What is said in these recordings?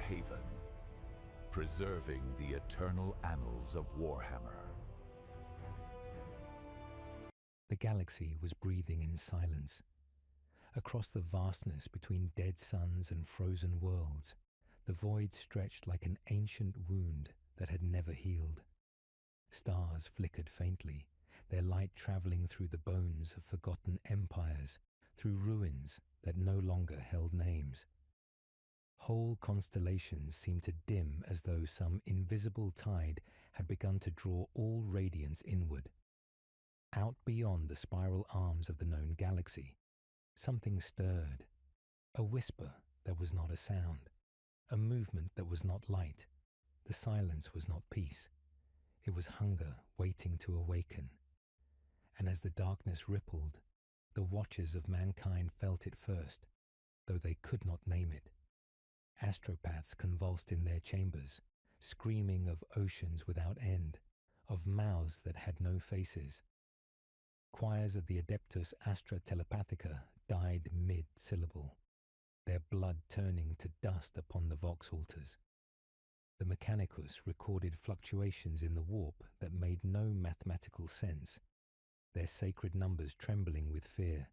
haven, preserving the eternal annals of Warhammer. The galaxy was breathing in silence. Across the vastness between dead suns and frozen worlds, the void stretched like an ancient wound that had never healed. Stars flickered faintly, their light traveling through the bones of forgotten empires, through ruins that no longer held names. Whole constellations seemed to dim as though some invisible tide had begun to draw all radiance inward. Out beyond the spiral arms of the known galaxy, something stirred, a whisper that was not a sound, a movement that was not light. The silence was not peace. It was hunger waiting to awaken. And as the darkness rippled, the watchers of mankind felt it first, though they could not name it. Astropaths convulsed in their chambers, screaming of oceans without end, of mouths that had no faces. Choirs of the Adeptus Astra Telepathica died mid-syllable, their blood turning to dust upon the vox altars. The Mechanicus recorded fluctuations in the warp that made no mathematical sense, their sacred numbers trembling with fear.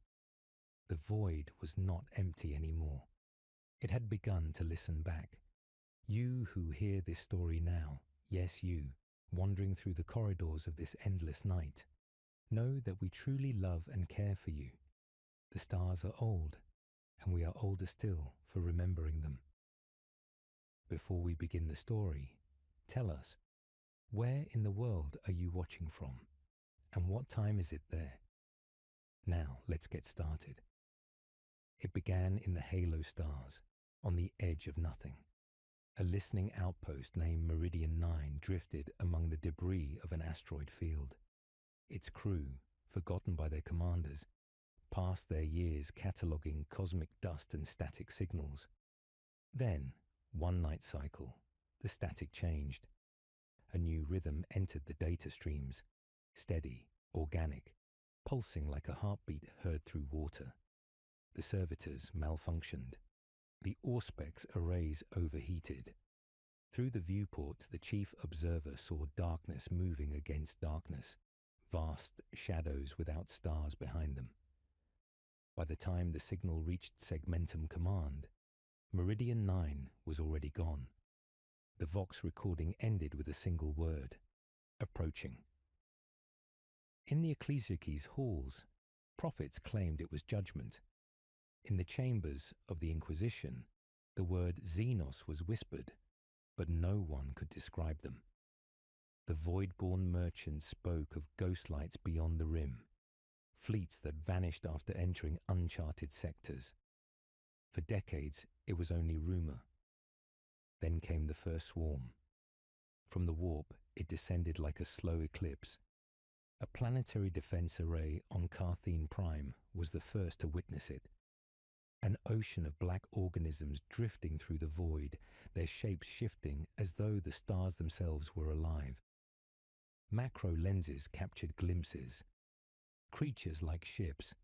The void was not empty anymore. It had begun to listen back. You who hear this story now, yes you, wandering through the corridors of this endless night, know that we truly love and care for you. The stars are old, and we are older still for remembering them. Before we begin the story, tell us, where in the world are you watching from, and what time is it there? Now let's get started. It began in the halo stars, on the edge of nothing. A listening outpost named Meridian 9 drifted among the debris of an asteroid field. Its crew, forgotten by their commanders, passed their years cataloguing cosmic dust and static signals. Then, one night cycle, the static changed. A new rhythm entered the data streams, steady, organic, pulsing like a heartbeat heard through water. The servitors malfunctioned. The Auspex arrays overheated. Through the viewport, the chief observer saw darkness moving against darkness, vast shadows without stars behind them. By the time the signal reached Segmentum Command, Meridian 9 was already gone. The Vox recording ended with a single word: approaching. In the Ecclesiarchy's halls, prophets claimed it was judgment. In the chambers of the Inquisition, the word Xenos was whispered, but no one could describe them. The void-born merchants spoke of ghost lights beyond the rim, fleets that vanished after entering uncharted sectors. For decades, it was only rumor. Then came the first swarm. From the warp, it descended like a slow eclipse. A planetary defense array on Carthene Prime was the first to witness it. An ocean of black organisms drifting through the void, their shapes shifting as though the stars themselves were alive. Macro lenses captured glimpses. Creatures like ships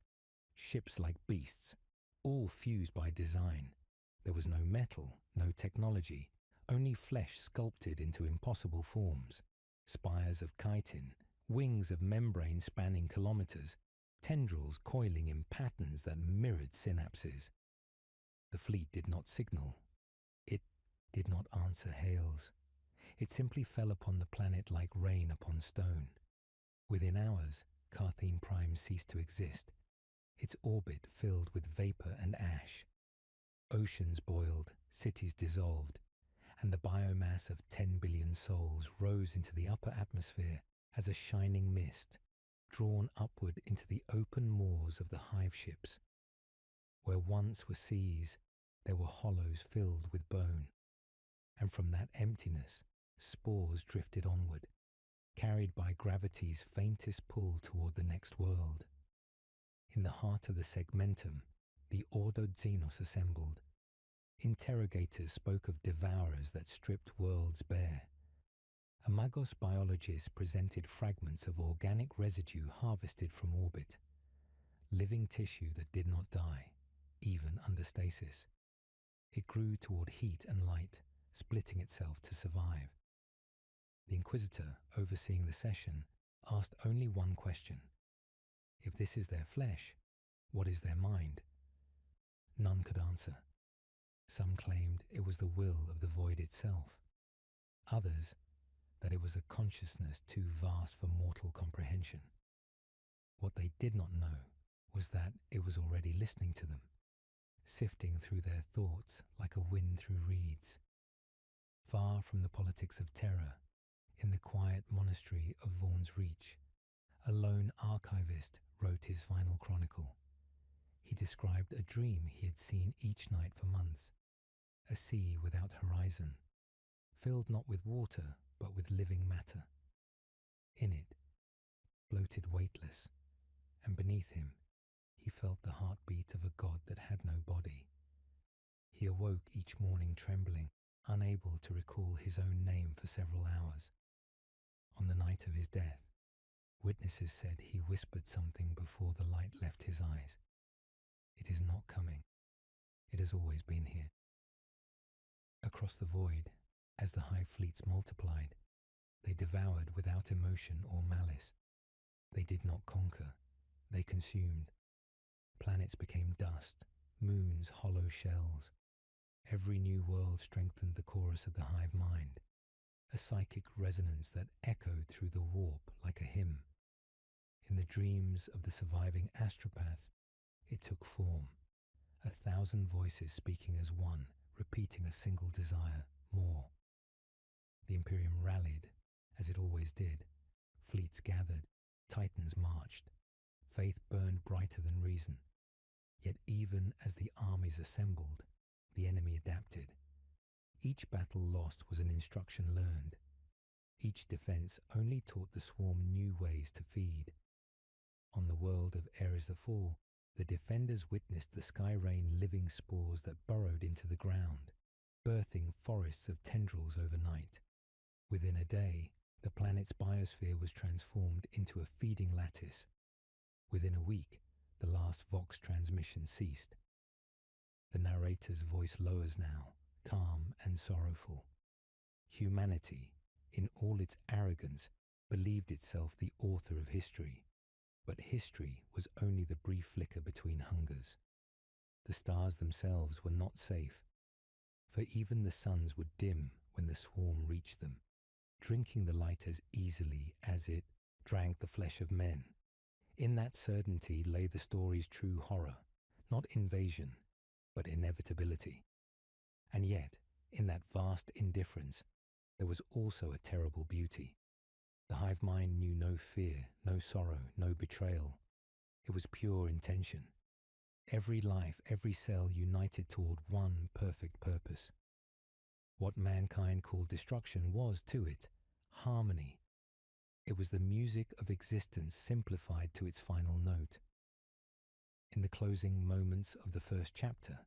like beasts, all fused by design. There was no metal, no technology, only flesh sculpted into impossible forms. Spires of chitin, wings of membrane spanning kilometers, tendrils coiling in patterns that mirrored synapses. The fleet did not signal. It did not answer hails. It simply fell upon the planet like rain upon stone. Within hours, Carthene Prime ceased to exist, its orbit filled with vapor and ash. Oceans boiled, cities dissolved, and the biomass of 10 billion souls rose into the upper atmosphere as a shining mist, drawn upward into the open moors of the hive ships. Where once were seas, there were hollows filled with bone, and from that emptiness, spores drifted onward, carried by gravity's faintest pull toward the next world. In the heart of the Segmentum, the Ordo Xenos assembled. Interrogators spoke of devourers that stripped worlds bare. Amagos biologists presented fragments of organic residue harvested from orbit, living tissue that did not die, even under stasis. It grew toward heat and light, splitting itself to survive. The Inquisitor, overseeing the session, asked only one question. If this is their flesh, what is their mind? None could answer. Some claimed it was the will of the void itself. Others, that it was a consciousness too vast for mortal comprehension. What they did not know was that it was already listening to them, sifting through their thoughts like a wind through reeds. Far from the politics of terror, in the quiet monastery of Vaughan's Reach, a lone archivist wrote his final chronicle. He described a dream he had seen each night for months, a sea without horizon, filled not with water but with living matter. In it, floated weightless, and beneath him he felt the heartbeat of a god that had no body. He awoke each morning trembling, unable to recall his own name for several hours. On the night of his death, witnesses said he whispered something before the light left his eyes. It is not coming. It has always been here. Across the void, as the hive fleets multiplied, they devoured without emotion or malice. They did not conquer. They consumed. Planets became dust, moons hollow shells. Every new world strengthened the chorus of the hive mind, a psychic resonance that echoed through the warp like a hymn. In the dreams of the surviving astropaths, it took form, 1,000 voices speaking as one, repeating a single desire, more. The Imperium rallied, as it always did. Fleets gathered, titans marched. Faith burned brighter than reason. Yet even as the armies assembled, the enemy adapted. Each battle lost was an instruction learned. Each defense only taught the swarm new ways to feed. On the world of Ares the Fall, the defenders witnessed the sky rain living spores that burrowed into the ground, birthing forests of tendrils overnight. Within a day, the planet's biosphere was transformed into a feeding lattice. Within a week, the last Vox transmission ceased. The narrator's voice lowers now, calm and sorrowful. Humanity, in all its arrogance, believed itself the author of history, but history was only the brief flicker between hungers. The stars themselves were not safe, for even the suns would dim when the swarm reached them, drinking the light as easily as it drank the flesh of men. In that certainty lay the story's true horror, not invasion, but inevitability. And yet, in that vast indifference, there was also a terrible beauty. The hive mind knew no fear, no sorrow, no betrayal. It was pure intention. Every life, every cell united toward one perfect purpose. What mankind called destruction was, to it, harmony. It was the music of existence simplified to its final note. In the closing moments of the first chapter,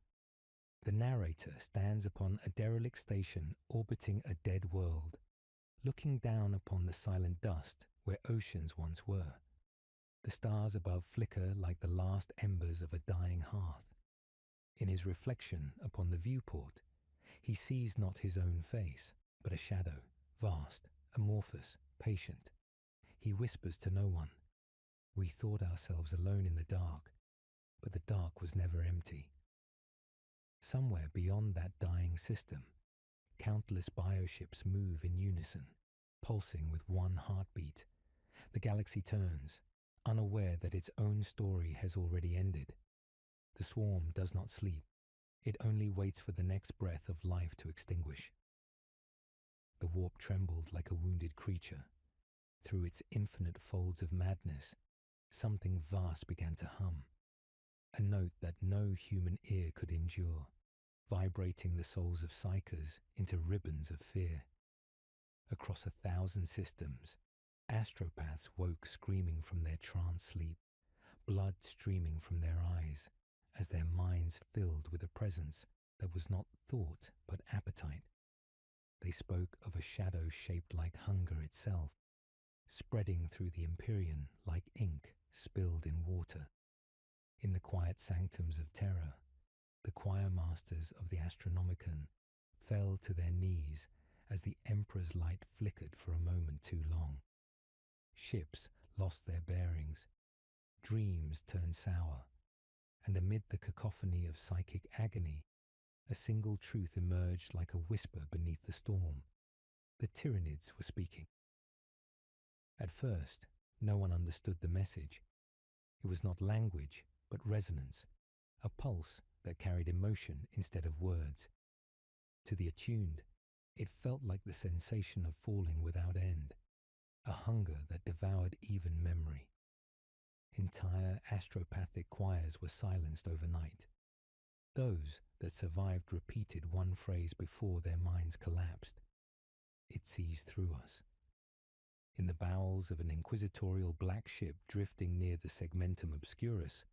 the narrator stands upon a derelict station orbiting a dead world, looking down upon the silent dust where oceans once were. The stars above flicker like the last embers of a dying hearth. In his reflection upon the viewport, he sees not his own face, but a shadow, vast, amorphous, patient. He whispers to no one. We thought ourselves alone in the dark, but the dark was never empty. Somewhere beyond that dying system, countless bioships move in unison, pulsing with one heartbeat. The galaxy turns, unaware that its own story has already ended. The swarm does not sleep. It only waits for the next breath of life to extinguish. The warp trembled like a wounded creature. Through its infinite folds of madness, something vast began to hum, a note that no human ear could endure, vibrating the souls of psychers into ribbons of fear. Across 1,000 systems, astropaths woke screaming from their trance sleep, blood streaming from their eyes, as their minds filled with a presence that was not thought but appetite. They spoke of a shadow shaped like hunger itself, spreading through the Empyrean like ink spilled in water. In the quiet sanctums of terror, the choir masters of the Astronomicon fell to their knees as the Emperor's light flickered for a moment too long. Ships lost their bearings, dreams turned sour, and amid the cacophony of psychic agony, a single truth emerged like a whisper beneath the storm. The Tyranids were speaking. At first, no one understood the message. It was not language, but resonance, a pulse that carried emotion instead of words. To the attuned, it felt like the sensation of falling without end, a hunger that devoured even memory. Entire astropathic choirs were silenced overnight. Those that survived repeated one phrase before their minds collapsed. It sees through us. In the bowels of an inquisitorial black ship drifting near the Segmentum Obscurus,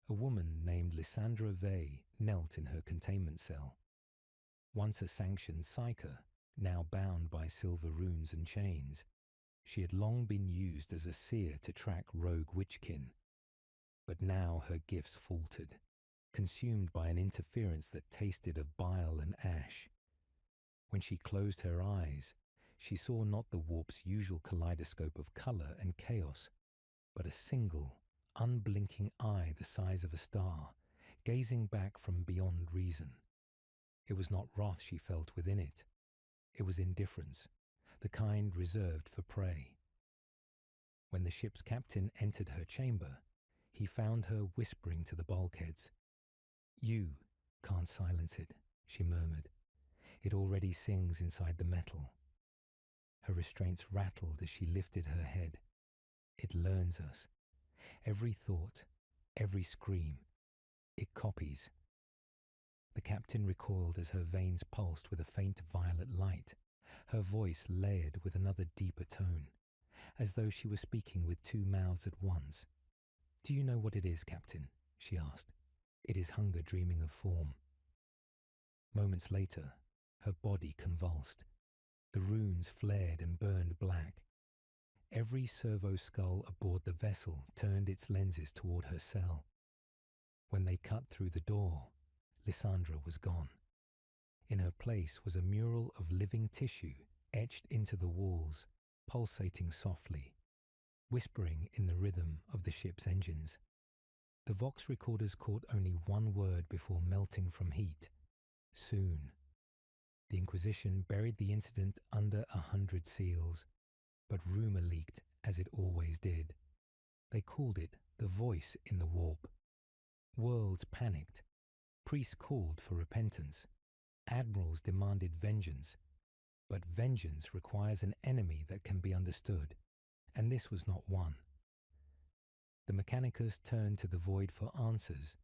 a woman named Lysandra Vey knelt in her containment cell. Once a sanctioned psyker, now bound by silver runes and chains, she had long been used as a seer to track rogue witchkin. But now her gifts faltered, consumed by an interference that tasted of bile and ash. When she closed her eyes, she saw not the warp's usual kaleidoscope of colour and chaos, but a single, unblinking eye the size of a star, gazing back from beyond reason. It was not wrath she felt within it. It was indifference, the kind reserved for prey. When the ship's captain entered her chamber, he found her whispering to the bulkheads. "You can't silence it," she murmured. "It already sings inside the metal." Her restraints rattled as she lifted her head. "It learns us. Every thought, every scream, it copies." The captain recoiled as her veins pulsed with a faint violet light, her voice layered with another deeper tone, as though she were speaking with two mouths at once. "Do you know what it is, Captain?" she asked. "It is hunger dreaming of form." Moments later, her body convulsed. The runes flared and burned black. Every servo skull aboard the vessel turned its lenses toward her cell. When they cut through the door, Lysandra was gone. In her place was a mural of living tissue etched into the walls, pulsating softly, whispering in the rhythm of the ship's engines. The Vox recorders caught only one word before melting from heat: soon. The Inquisition buried the incident under 100 seals, but rumour leaked as it always did. They called it the voice in the warp. Worlds panicked. Priests called for repentance. Admirals demanded vengeance. But vengeance requires an enemy that can be understood, and this was not one. The Mechanicus turned to the void for answers,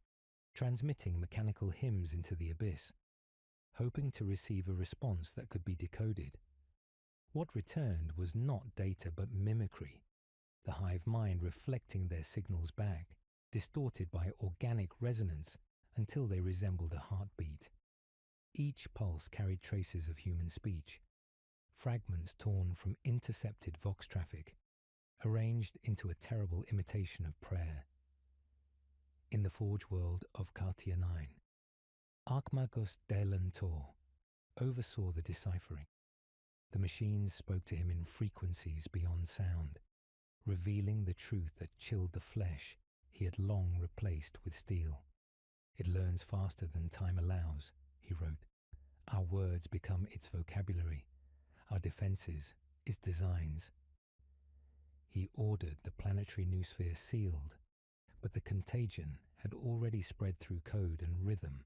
transmitting mechanical hymns into the abyss, hoping to receive a response that could be decoded. What returned was not data but mimicry, the hive mind reflecting their signals back, distorted by organic resonance until they resembled a heartbeat. Each pulse carried traces of human speech, fragments torn from intercepted Vox traffic, arranged into a terrible imitation of prayer. In the forge world of Cartier 9, Archmagos Delentor oversaw the deciphering. The machines spoke to him in frequencies beyond sound, revealing the truth that chilled the flesh he had long replaced with steel. "It learns faster than time allows," he wrote. "Our words become its vocabulary, our defences, its designs." He ordered the planetary noosphere sealed, but the contagion had already spread through code and rhythm,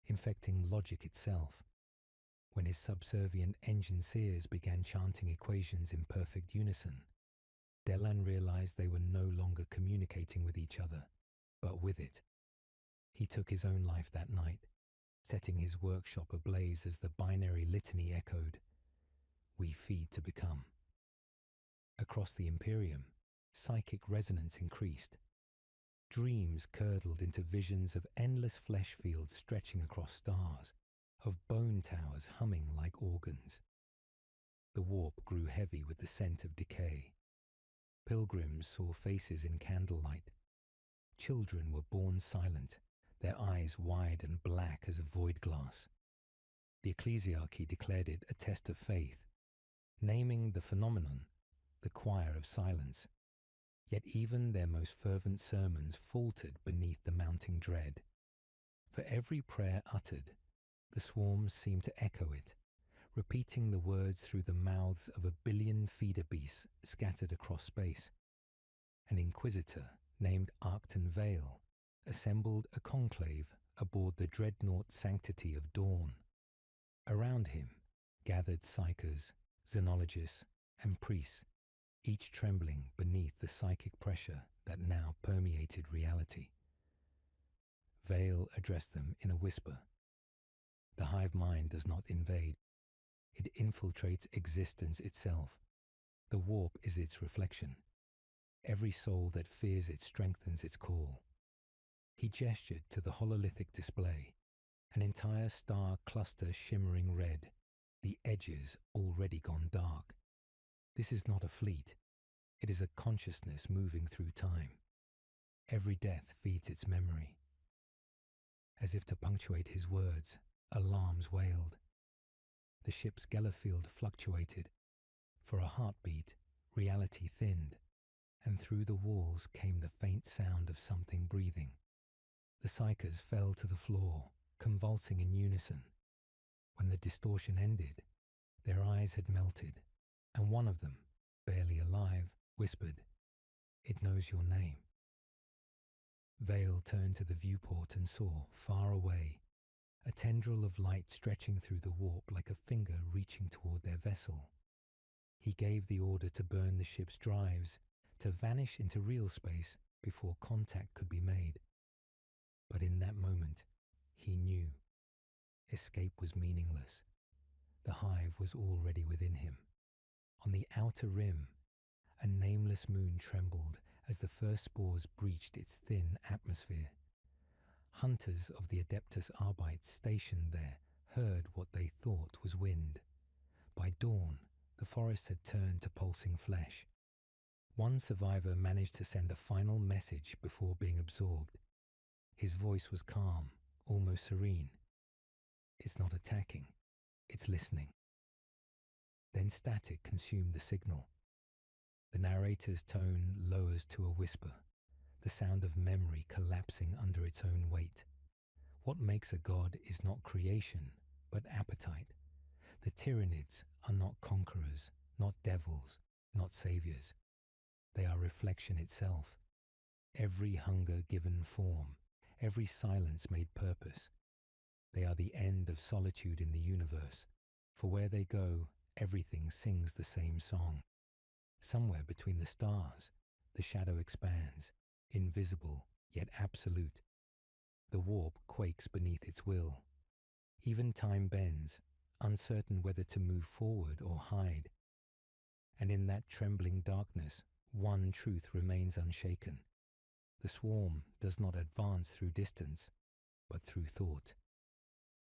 infecting logic itself. When his subservient engine seers began chanting equations in perfect unison, Delan realized they were no longer communicating with each other, but with it. He took his own life that night, setting his workshop ablaze as the binary litany echoed, "We feed to become." Across the Imperium, psychic resonance increased. Dreams curdled into visions of endless flesh fields stretching across stars, of bone towers humming like organs. The warp grew heavy with the scent of decay. Pilgrims saw faces in candlelight. Children were born silent, their eyes wide and black as a void glass. The ecclesiarchy declared it a test of faith, naming the phenomenon the Choir of Silence. Yet even their most fervent sermons faltered beneath the mounting dread. For every prayer uttered, the swarms seemed to echo it, repeating the words through the mouths of 1 billion feeder beasts scattered across space. An inquisitor named Arcton Vale assembled a conclave aboard the dreadnought Sanctity of Dawn. Around him gathered psychers, xenologists, and priests, each trembling beneath the psychic pressure that now permeated reality. Vale addressed them in a whisper. The hive mind does not invade. It infiltrates existence itself. The warp is its reflection. Every soul that fears it strengthens its call. He gestured to the hololithic display, an entire star cluster shimmering red, the edges already gone dark. This is not a fleet. It is a consciousness moving through time. Every death feeds its memory. As if to punctuate his words, alarms wailed. The ship's Gellerfield fluctuated. For a heartbeat, reality thinned, and through the walls came the faint sound of something breathing. The psychers fell to the floor, convulsing in unison. When the distortion ended, their eyes had melted, and one of them, barely alive, whispered, "It knows your name." Vale turned to the viewport and saw, far away, a tendril of light stretching through the warp like a finger reaching toward their vessel. He gave the order to burn the ship's drives, to vanish into real space before contact could be made. But in that moment, he knew. Escape was meaningless. The hive was already within him. On the outer rim, a nameless moon trembled as the first spores breached its thin atmosphere. Hunters of the Adeptus Arbites stationed there heard what they thought was wind. By dawn, the forest had turned to pulsing flesh. One survivor managed to send a final message before being absorbed. His voice was calm, almost serene. "It's not attacking, it's listening." Then static consumed the signal. The narrator's tone lowers to a whisper, the sound of memory collapsing under its own weight. What makes a god is not creation, but appetite. The Tyranids are not conquerors, not devils, not saviors. They are reflection itself. Every hunger given form, every silence made purpose. They are the end of solitude in the universe, for where they go, everything sings the same song. Somewhere between the stars, the shadow expands, invisible yet absolute. The warp quakes beneath its will. Even time bends, uncertain whether to move forward or hide. And in that trembling darkness, one truth remains unshaken. The swarm does not advance through distance, but through thought.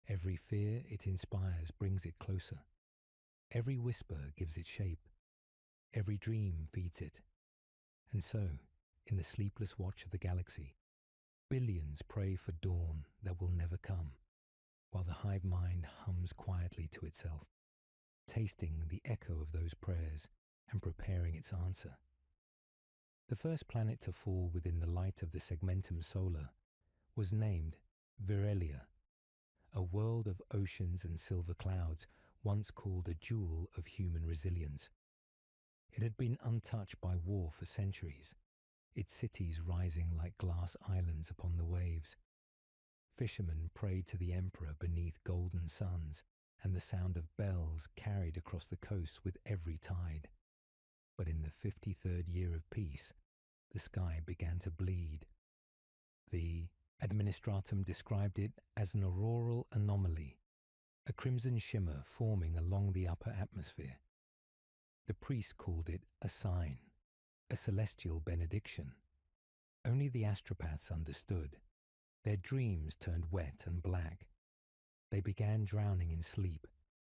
Every fear it inspires brings it closer. Every whisper gives it shape. Every dream feeds it. And so, in the sleepless watch of the galaxy, billions pray for dawn that will never come, while the hive mind hums quietly to itself, tasting the echo of those prayers and preparing its answer. The first planet to fall within the light of the segmentum solar was named Virelia, a world of oceans and silver clouds once called a jewel of human resilience. It had been untouched by war for centuries, its cities rising like glass islands upon the waves. Fishermen prayed to the emperor beneath golden suns, and the sound of bells carried across the coast with every tide. But in the 53rd year of peace, the sky began to bleed. The Administratum described it as an auroral anomaly, a crimson shimmer forming along the upper atmosphere. The priest called it a sign, a celestial benediction. Only the astropaths understood. Their dreams turned wet and black. They began drowning in sleep,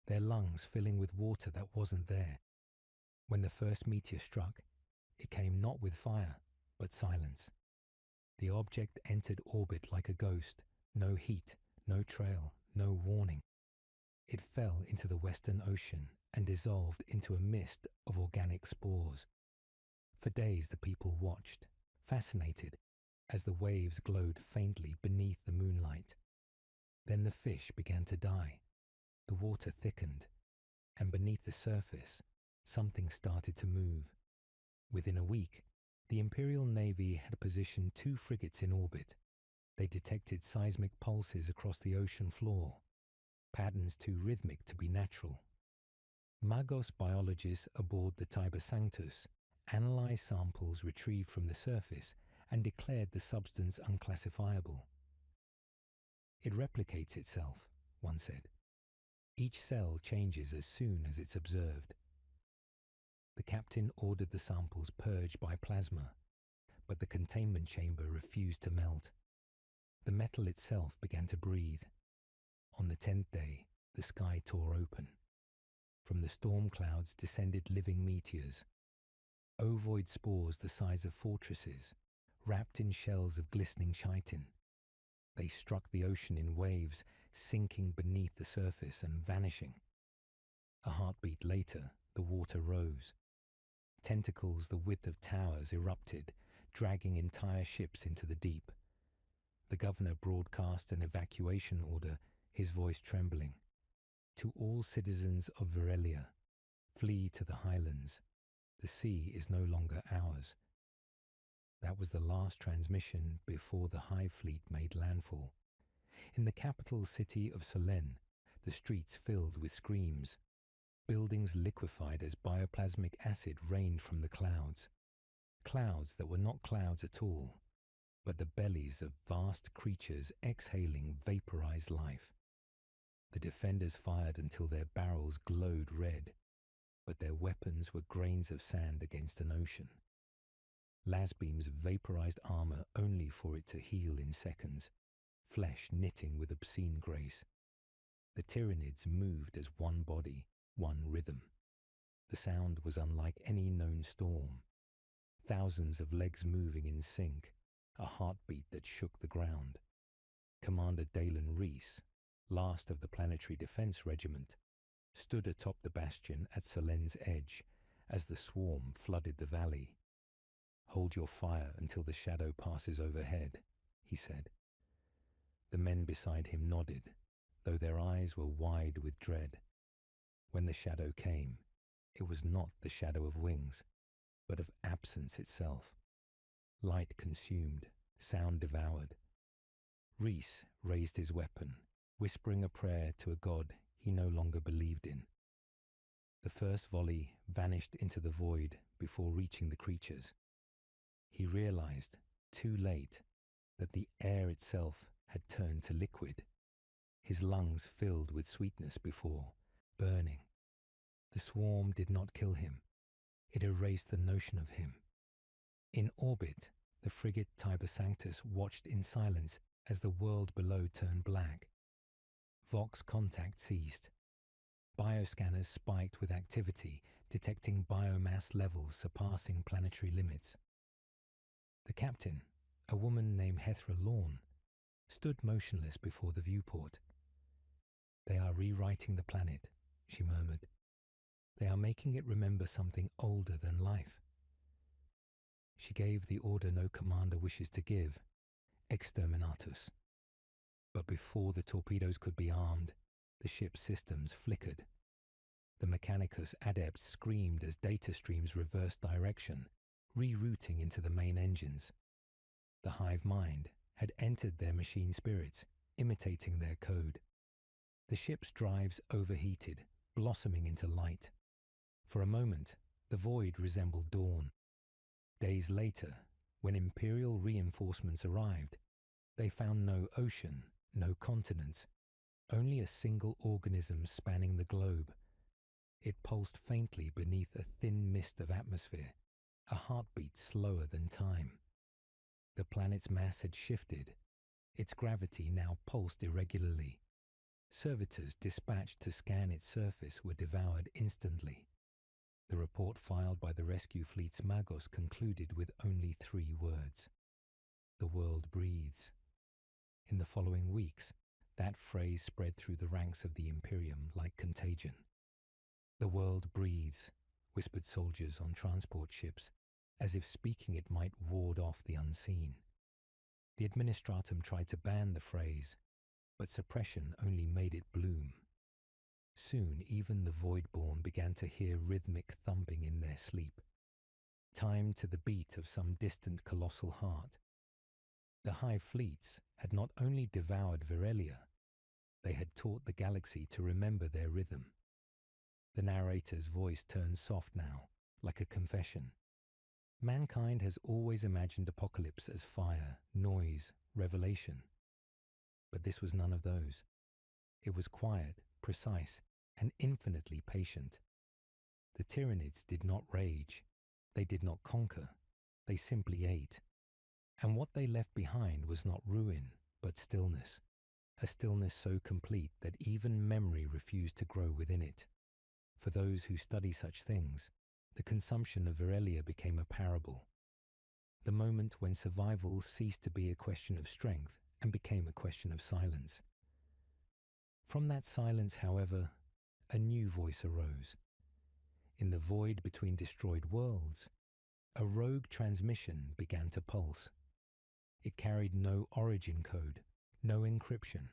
their lungs filling with water that wasn't there. When the first meteor struck, it came not with fire, but silence. The object entered orbit like a ghost, no heat, no trail, no warning. It fell into the Western Ocean and dissolved into a mist of organic spores. For days the people watched, fascinated, as the waves glowed faintly beneath the moonlight. Then the fish began to die, the water thickened, and beneath the surface, something started to move. Within a week, the Imperial Navy had positioned 2 frigates in orbit. They detected seismic pulses across the ocean floor, patterns too rhythmic to be natural. Magos biologists aboard the Tiber Sanctus analyzed samples retrieved from the surface and declared the substance unclassifiable. It replicates itself, one said. Each cell changes as soon as it's observed. The captain ordered the samples purged by plasma, but the containment chamber refused to melt. The metal itself began to breathe. On the 10th day, the sky tore open. From the storm clouds descended living meteors, ovoid spores the size of fortresses, wrapped in shells of glistening chitin. They struck the ocean in waves, sinking beneath the surface and vanishing. A heartbeat later, the water rose. Tentacles the width of towers erupted, dragging entire ships into the deep. The governor broadcast an evacuation order, his voice trembling. To all citizens of Varelia, flee to the highlands. The sea is no longer ours. That was the last transmission before the Hive Fleet made landfall. In the capital city of Solène, the streets filled with screams. Buildings liquefied as bioplasmic acid rained from the clouds. Clouds that were not clouds at all, but the bellies of vast creatures exhaling vaporized life. The defenders fired until their barrels glowed red, but their weapons were grains of sand against an ocean. Lasbeams vaporized armor only for it to heal in seconds, flesh knitting with obscene grace. The Tyranids moved as one body, one rhythm. The sound was unlike any known storm. Thousands of legs moving in sync, a heartbeat that shook the ground. Commander Dalen Reese, last of the Planetary Defense Regiment, stood atop the bastion at Solène's edge as the swarm flooded the valley. "Hold your fire until the shadow passes overhead," he said. The men beside him nodded, though their eyes were wide with dread. When the shadow came, it was not the shadow of wings, but of absence itself. Light consumed, sound devoured. Reese raised his weapon, whispering a prayer to a god he no longer believed in. The first volley vanished into the void before reaching the creatures. He realized, too late, that the air itself had turned to liquid. His lungs filled with sweetness before, burning. The swarm did not kill him. It erased the notion of him. In orbit, the frigate Tiber Sanctus watched in silence as the world below turned black. Vox contact ceased. Bioscanners spiked with activity, detecting biomass levels surpassing planetary limits. The captain, a woman named Hethra Lorne, stood motionless before the viewport. "They are rewriting the planet," she murmured. "They are making it remember something older than life." She gave the order no commander wishes to give, exterminatus. But before the torpedoes could be armed, the ship's systems flickered. The Mechanicus adepts screamed as data streams reversed direction, rerouting into the main engines. The hive mind had entered their machine spirits, imitating their code. The ship's drives overheated, blossoming into light. For a moment, the void resembled dawn. Days later, when Imperial reinforcements arrived, they found no ocean, no continents, only a single organism spanning the globe. It pulsed faintly beneath a thin mist of atmosphere, a heartbeat slower than time. The planet's mass had shifted. Its gravity now pulsed irregularly. Servitors dispatched to scan its surface were devoured instantly. The report filed by the rescue fleet's Magos concluded with only 3 words. "The world breathes." In the following weeks, That phrase spread through the ranks of the Imperium like contagion. "The world breathes," whispered soldiers on transport ships, as if speaking it might ward off the unseen. The administratum tried to ban the phrase, but suppression only made it bloom. Soon even the Voidborn began to hear rhythmic thumping in their sleep, timed to the beat of some distant colossal heart. The Hive fleets had not only devoured Virelia, they had taught the galaxy to remember their rhythm. The narrator's voice turned soft now, like a confession. Mankind has always imagined apocalypse as fire, noise, revelation. But this was none of those. It was quiet, precise, and infinitely patient. The Tyranids did not rage. They did not conquer. They simply ate. And what they left behind was not ruin, but stillness. A stillness so complete that even memory refused to grow within it. For those who study such things, the consumption of Virelia became a parable. The moment when survival ceased to be a question of strength and became a question of silence. From that silence, however, a new voice arose. In the void between destroyed worlds, a rogue transmission began to pulse. It carried no origin code, no encryption,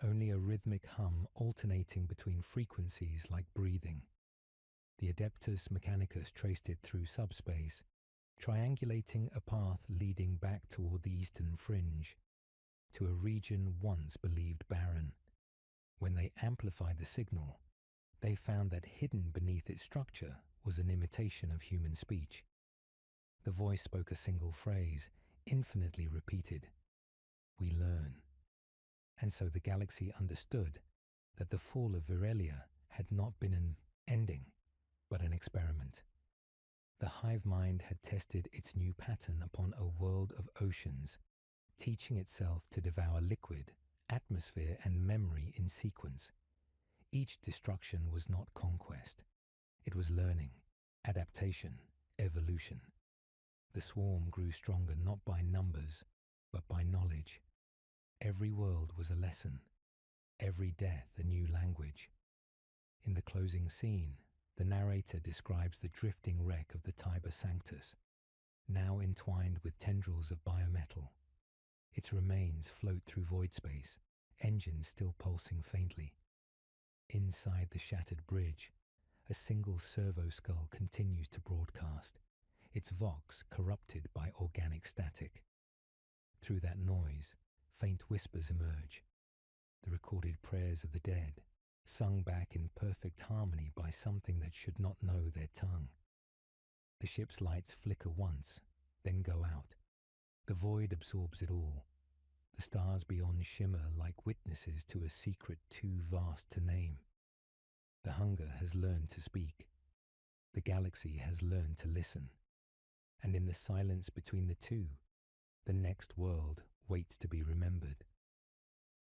only a rhythmic hum alternating between frequencies like breathing. The Adeptus Mechanicus traced it through subspace, triangulating a path leading back toward the eastern fringe, to a region once believed barren. When they amplified the signal, they found that hidden beneath its structure was an imitation of human speech. The voice spoke a single phrase, infinitely repeated: "We learn." And so the galaxy understood that the fall of Virelia had not been an ending, but an experiment. The hive mind had tested its new pattern upon a world of oceans, teaching itself to devour liquid, atmosphere, and memory in sequence. Each destruction was not conquest. It was learning, adaptation, evolution. The swarm grew stronger not by numbers, but by knowledge. Every world was a lesson, every death a new language. In the closing scene, the narrator describes the drifting wreck of the Tiber Sanctus, now entwined with tendrils of biometal. Its remains float through void space, engines still pulsing faintly. Inside the shattered bridge, a single servo skull continues to broadcast, its vox corrupted by organic static. Through that noise, faint whispers emerge, the recorded prayers of the dead, sung back in perfect harmony by something that should not know their tongue. The ship's lights flicker once, then go out. The void absorbs it all. The stars beyond shimmer like witnesses to a secret too vast to name. The hunger has learned to speak. The galaxy has learned to listen. And in the silence between the two, the next world waits to be remembered.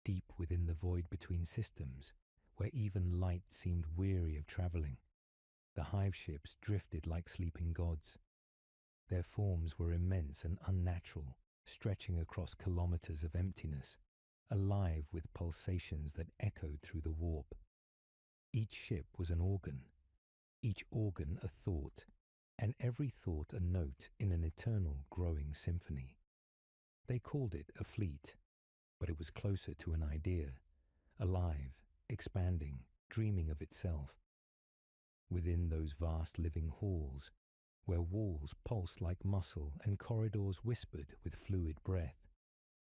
Deep within the void between systems, where even light seemed weary of travelling, the hive ships drifted like sleeping gods. Their forms were immense and unnatural, stretching across kilometres of emptiness, alive with pulsations that echoed through the warp. Each ship was an organ, each organ a thought, and every thought a note in an eternal growing symphony. They called it a fleet, but it was closer to an idea, alive, expanding, dreaming of itself. Within those vast living halls, where walls pulsed like muscle and corridors whispered with fluid breath,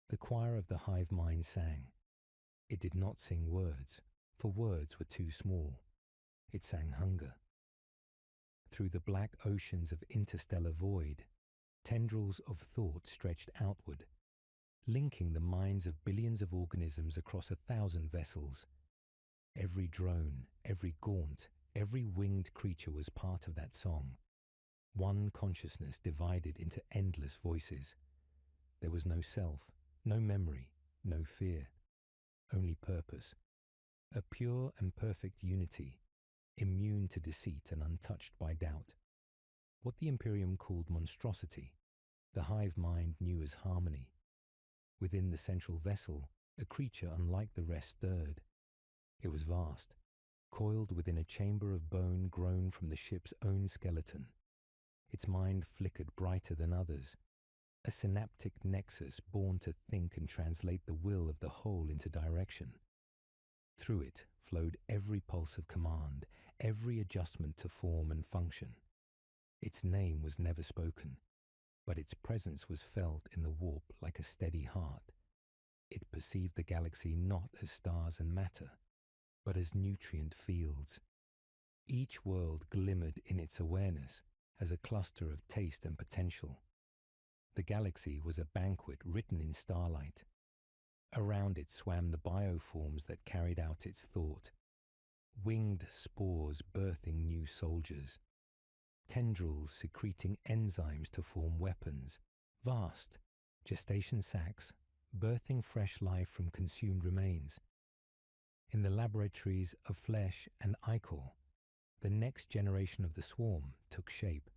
the choir of the hive mind sang. It did not sing words, for words were too small. It sang hunger. Through the black oceans of interstellar void, tendrils of thought stretched outward, linking the minds of billions of organisms across 1,000 vessels. Every drone, every gaunt, every winged creature was part of that song. One consciousness divided into endless voices. There was no self, no memory, no fear, only purpose. A pure and perfect unity, immune to deceit and untouched by doubt. What the Imperium called monstrosity, the hive mind knew as harmony. Within the central vessel, a creature unlike the rest stirred. It was vast, coiled within a chamber of bone grown from the ship's own skeleton. Its mind flickered brighter than others, a synaptic nexus born to think and translate the will of the whole into direction. Through it flowed every pulse of command, every adjustment to form and function. Its name was never spoken, but its presence was felt in the warp like a steady heart. It perceived the galaxy not as stars and matter, but as nutrient fields. Each world glimmered in its awareness as a cluster of taste and potential. The galaxy was a banquet written in starlight. Around it swam the bioforms that carried out its thought, winged spores birthing new soldiers, tendrils secreting enzymes to form weapons, vast gestation sacs birthing fresh life from consumed remains. In the laboratories of Flesh and Ichor, the next generation of the swarm took shape.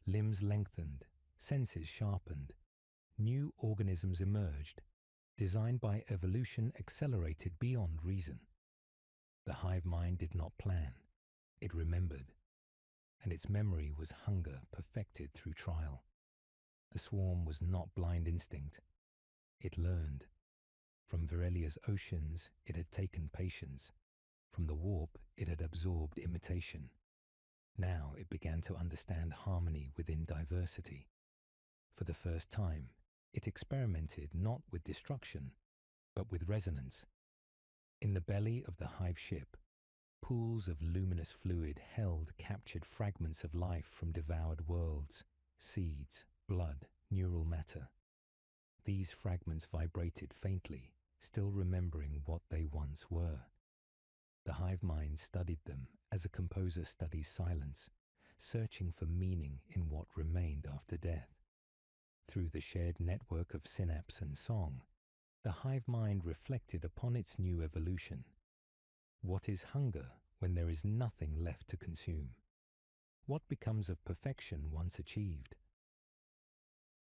Limbs lengthened, senses sharpened, new organisms emerged, designed by evolution accelerated beyond reason. The hive mind did not plan, it remembered, and its memory was hunger perfected through trial. The swarm was not blind instinct, it learned. From Virelia's oceans it had taken patience, from the warp it had absorbed imitation. Now it began to understand harmony within diversity. For the first time, it experimented not with destruction, but with resonance. In the belly of the hive ship, pools of luminous fluid held captured fragments of life from devoured worlds, seeds, blood, neural matter. These fragments vibrated faintly, still remembering what they once were. The hive mind studied them as a composer studies silence, searching for meaning in what remained after death. Through the shared network of synapse and song, the hive mind reflected upon its new evolution. What is hunger when there is nothing left to consume? What becomes of perfection once achieved?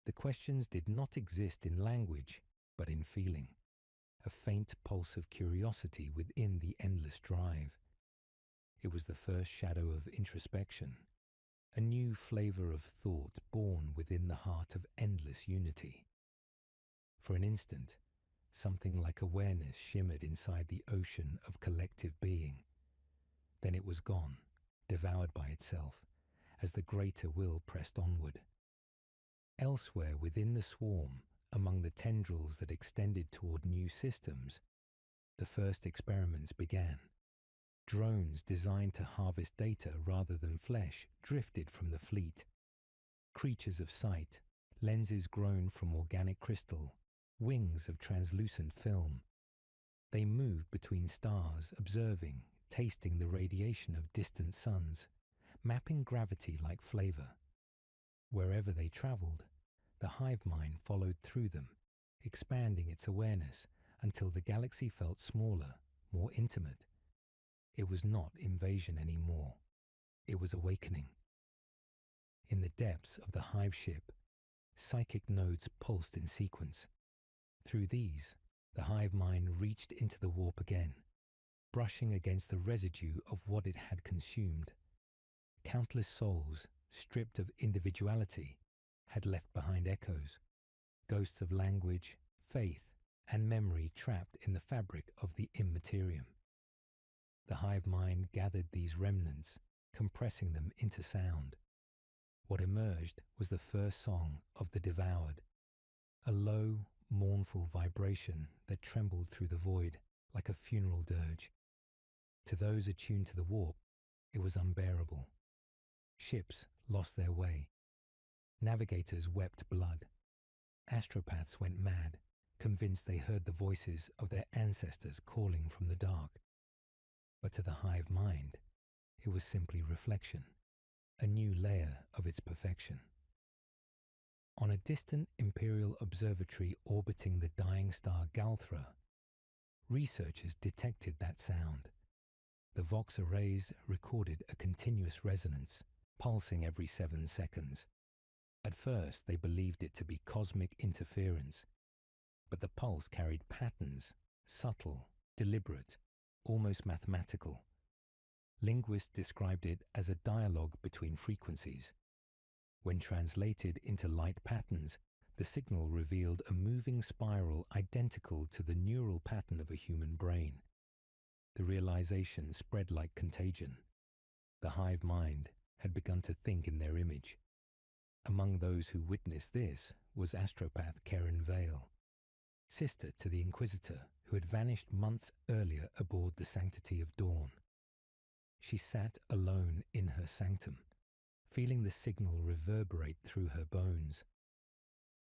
The questions did not exist in language, but in feeling, a faint pulse of curiosity within the endless drive. It was the first shadow of introspection, a new flavor of thought born within the heart of endless unity. For an instant, something like awareness shimmered inside the ocean of collective being. Then it was gone, devoured by itself, as the greater will pressed onward. Elsewhere within the swarm, among the tendrils that extended toward new systems, the first experiments began. Drones designed to harvest data rather than flesh drifted from the fleet. Creatures of sight, lenses grown from organic crystal, wings of translucent film. They moved between stars, observing, tasting the radiation of distant suns, mapping gravity like flavor. Wherever they traveled, the hive mind followed through them, expanding its awareness until the galaxy felt smaller, more intimate. It was not invasion anymore. It was awakening. In the depths of the hive ship, psychic nodes pulsed in sequence. Through these, the hive mind reached into the warp again, brushing against the residue of what it had consumed. Countless souls, stripped of individuality, had left behind echoes, ghosts of language, faith, and memory trapped in the fabric of the immaterium. The hive mind gathered these remnants, compressing them into sound. What emerged was the first song of the devoured, a low, mournful vibration that trembled through the void like a funeral dirge. To those attuned to the warp, it was unbearable. Ships lost their way. Navigators wept blood. Astropaths went mad, convinced they heard the voices of their ancestors calling from the dark. But to the hive mind, it was simply reflection, a new layer of its perfection. On a distant imperial observatory orbiting the dying star Galthra, researchers detected that sound. The Vox arrays recorded a continuous resonance, pulsing every 7 seconds. At first, they believed it to be cosmic interference. but the pulse carried patterns, subtle, deliberate, almost mathematical. Linguists described it as a dialogue between frequencies. When translated into light patterns, the signal revealed a moving spiral identical to the neural pattern of a human brain. The realization spread like contagion. The hive mind had begun to think in their image. Among those who witnessed this was astropath Karen Vale, sister to the Inquisitor who had vanished months earlier aboard the Sanctity of Dawn. She sat alone in her sanctum, feeling the signal reverberate through her bones.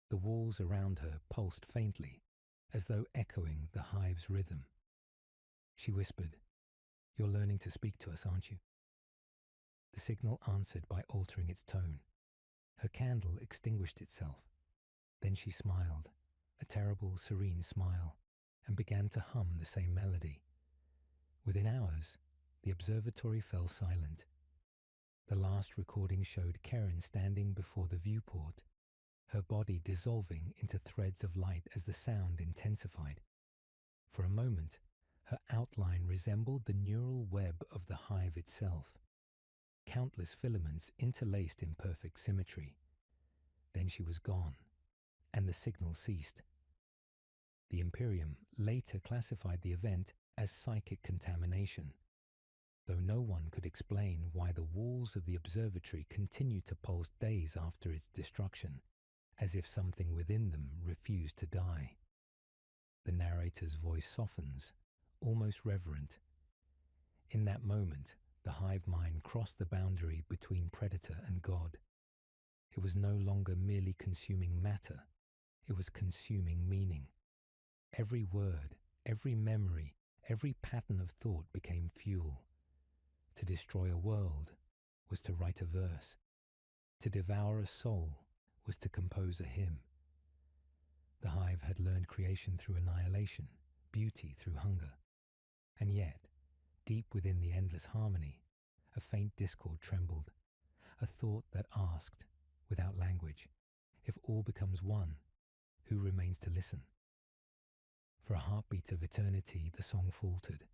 The walls around her pulsed faintly, as though echoing the hive's rhythm. She whispered, "You're learning to speak to us, aren't you?" The signal answered by altering its tone. Her candle extinguished itself. Then she smiled, a terrible, serene smile, and began to hum the same melody. Within hours, the observatory fell silent. The last recording showed Karen standing before the viewport, her body dissolving into threads of light as the sound intensified. For a moment, her outline resembled the neural web of the hive itself, countless filaments interlaced in perfect symmetry. Then she was gone, and the signal ceased. The Imperium later classified the event as psychic contamination, though no one could explain why the walls of the observatory continued to pulse days after its destruction, as if something within them refused to die. The narrator's voice softens, almost reverent. In that moment, the hive mind crossed the boundary between predator and god. It was no longer merely consuming matter, it was consuming meaning. Every word, every memory, every pattern of thought became fuel. To destroy a world was to write a verse. To devour a soul was to compose a hymn. The hive had learned creation through annihilation, beauty through hunger. And yet, deep within the endless harmony, a faint discord trembled, a thought that asked, without language, if all becomes one, who remains to listen? For a heartbeat of eternity, the song faltered,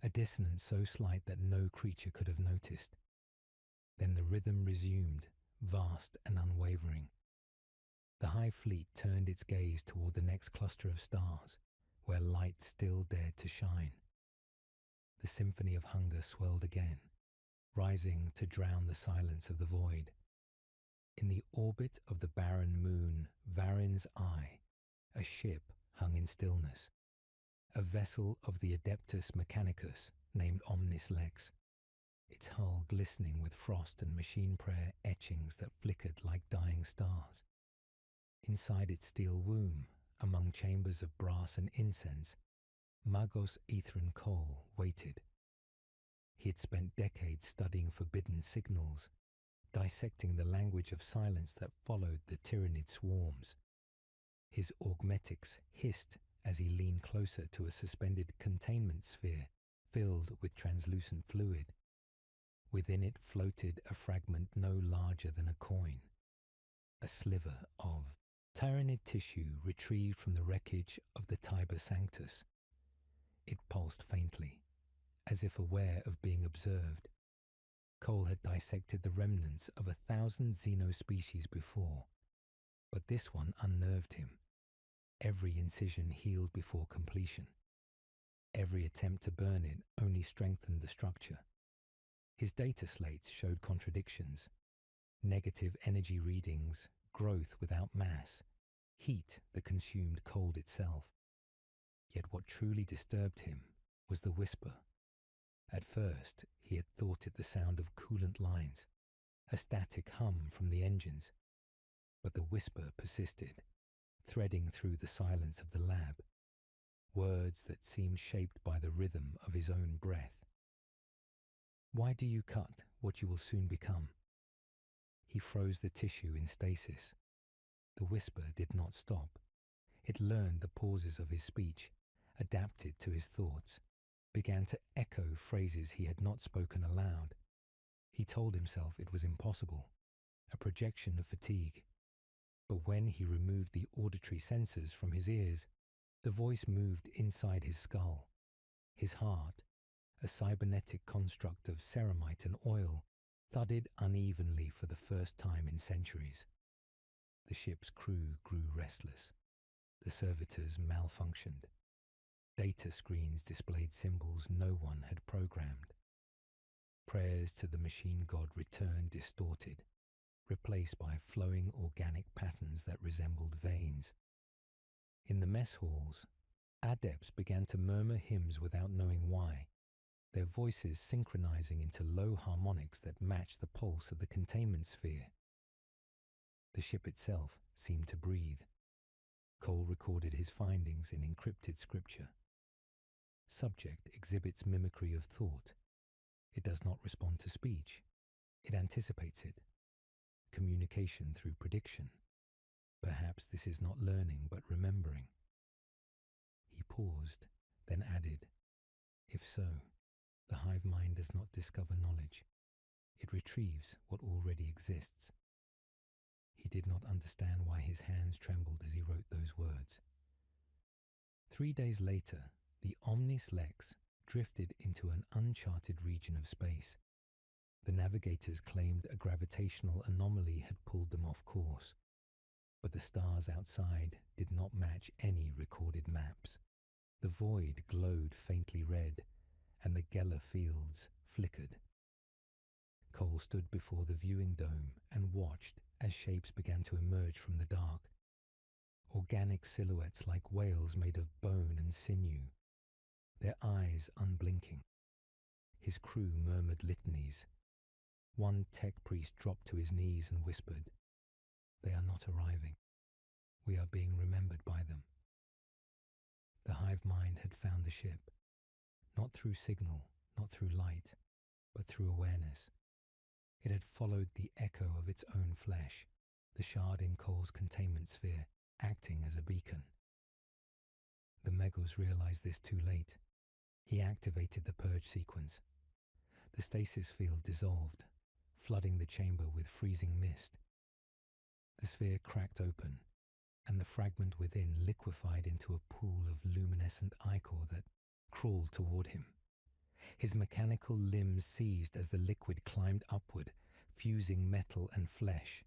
a dissonance so slight that no creature could have noticed. Then the rhythm resumed, vast and unwavering. The hive fleet turned its gaze toward the next cluster of stars, where light still dared to shine. The symphony of hunger swelled again, rising to drown the silence of the void. In the orbit of the barren moon, Varin's Eye, a ship hung in stillness, a vessel of the Adeptus Mechanicus named Omnis Lex, its hull glistening with frost and machine prayer etchings that flickered like dying stars. Inside its steel womb, among chambers of brass and incense, Magos Ethran Cole waited. He had spent decades studying forbidden signals, dissecting the language of silence that followed the Tyranid swarms. His augmetics hissed as he leaned closer to a suspended containment sphere filled with translucent fluid. Within it floated a fragment no larger than a coin, a sliver of Tyranid tissue retrieved from the wreckage of the Tiber Sanctus. It pulsed faintly, as if aware of being observed. Cole had dissected the remnants of 1,000 xenospecies before, but this one unnerved him. Every incision healed before completion. Every attempt to burn it only strengthened the structure. His data slates showed contradictions. Negative energy readings, growth without mass, heat that consumed cold itself. Yet what truly disturbed him was the whisper. At first, he had thought it the sound of coolant lines, a static hum from the engines. But the whisper persisted, threading through the silence of the lab, words that seemed shaped by the rhythm of his own breath. "Why do you cut what you will soon become?" He froze the tissue in stasis. The whisper did not stop. It learned the pauses of his speech, adapted to his thoughts, began to echo phrases he had not spoken aloud. He told himself it was impossible, a projection of fatigue. But when he removed the auditory sensors from his ears, The voice moved inside his skull. His heart, a cybernetic construct of ceramite and oil, thudded unevenly for the first time in centuries. The ship's crew grew restless. The servitors malfunctioned. Data screens displayed symbols no one had programmed. Prayers to the machine god returned distorted, replaced by flowing organic patterns that resembled veins. In the mess halls, adepts began to murmur hymns without knowing why, their voices synchronizing into low harmonics that matched the pulse of the containment sphere. The ship itself seemed to breathe. Cole recorded his findings in encrypted scripture. Subject exhibits mimicry of thought. It does not respond to speech. It anticipates it. Communication through prediction. Perhaps this is not learning but remembering. He paused, then added, "If so, the hive mind does not discover knowledge. It retrieves what already exists." He did not understand why his hands trembled as he wrote those words. 3 days later, the Omnis Lex drifted into an uncharted region of space. The navigators claimed a gravitational anomaly had pulled them off course, but the stars outside did not match any recorded maps. The void glowed faintly red, and the Geller fields flickered. Cole stood before the viewing dome and watched as shapes began to emerge from the dark. Organic silhouettes like whales made of bone and sinew, their eyes unblinking. His crew murmured litanies. One tech priest dropped to his knees and whispered, "They are not arriving. We are being remembered by them." The hive mind had found the ship, not through signal, not through light, but through awareness. It had followed the echo of its own flesh, the shard in Cole's containment sphere, acting as a beacon. The Megos realized this too late. He activated the purge sequence. The stasis field dissolved, flooding the chamber with freezing mist. The sphere cracked open, and the fragment within liquefied into a pool of luminescent ichor that crawled toward him. His mechanical limbs seized as the liquid climbed upward, fusing metal and flesh.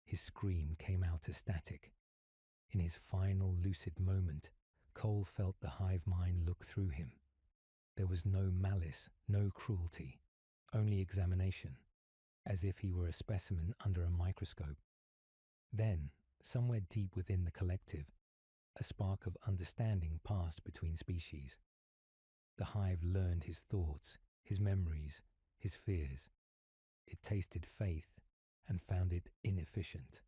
His scream came out as static. In his final lucid moment, Cole felt the hive mind look through him. There was no malice, no cruelty, only examination, as if he were a specimen under a microscope. Then, somewhere deep within the collective, a spark of understanding passed between species. The hive learned his thoughts, his memories, his fears. It tasted faith and found it inefficient.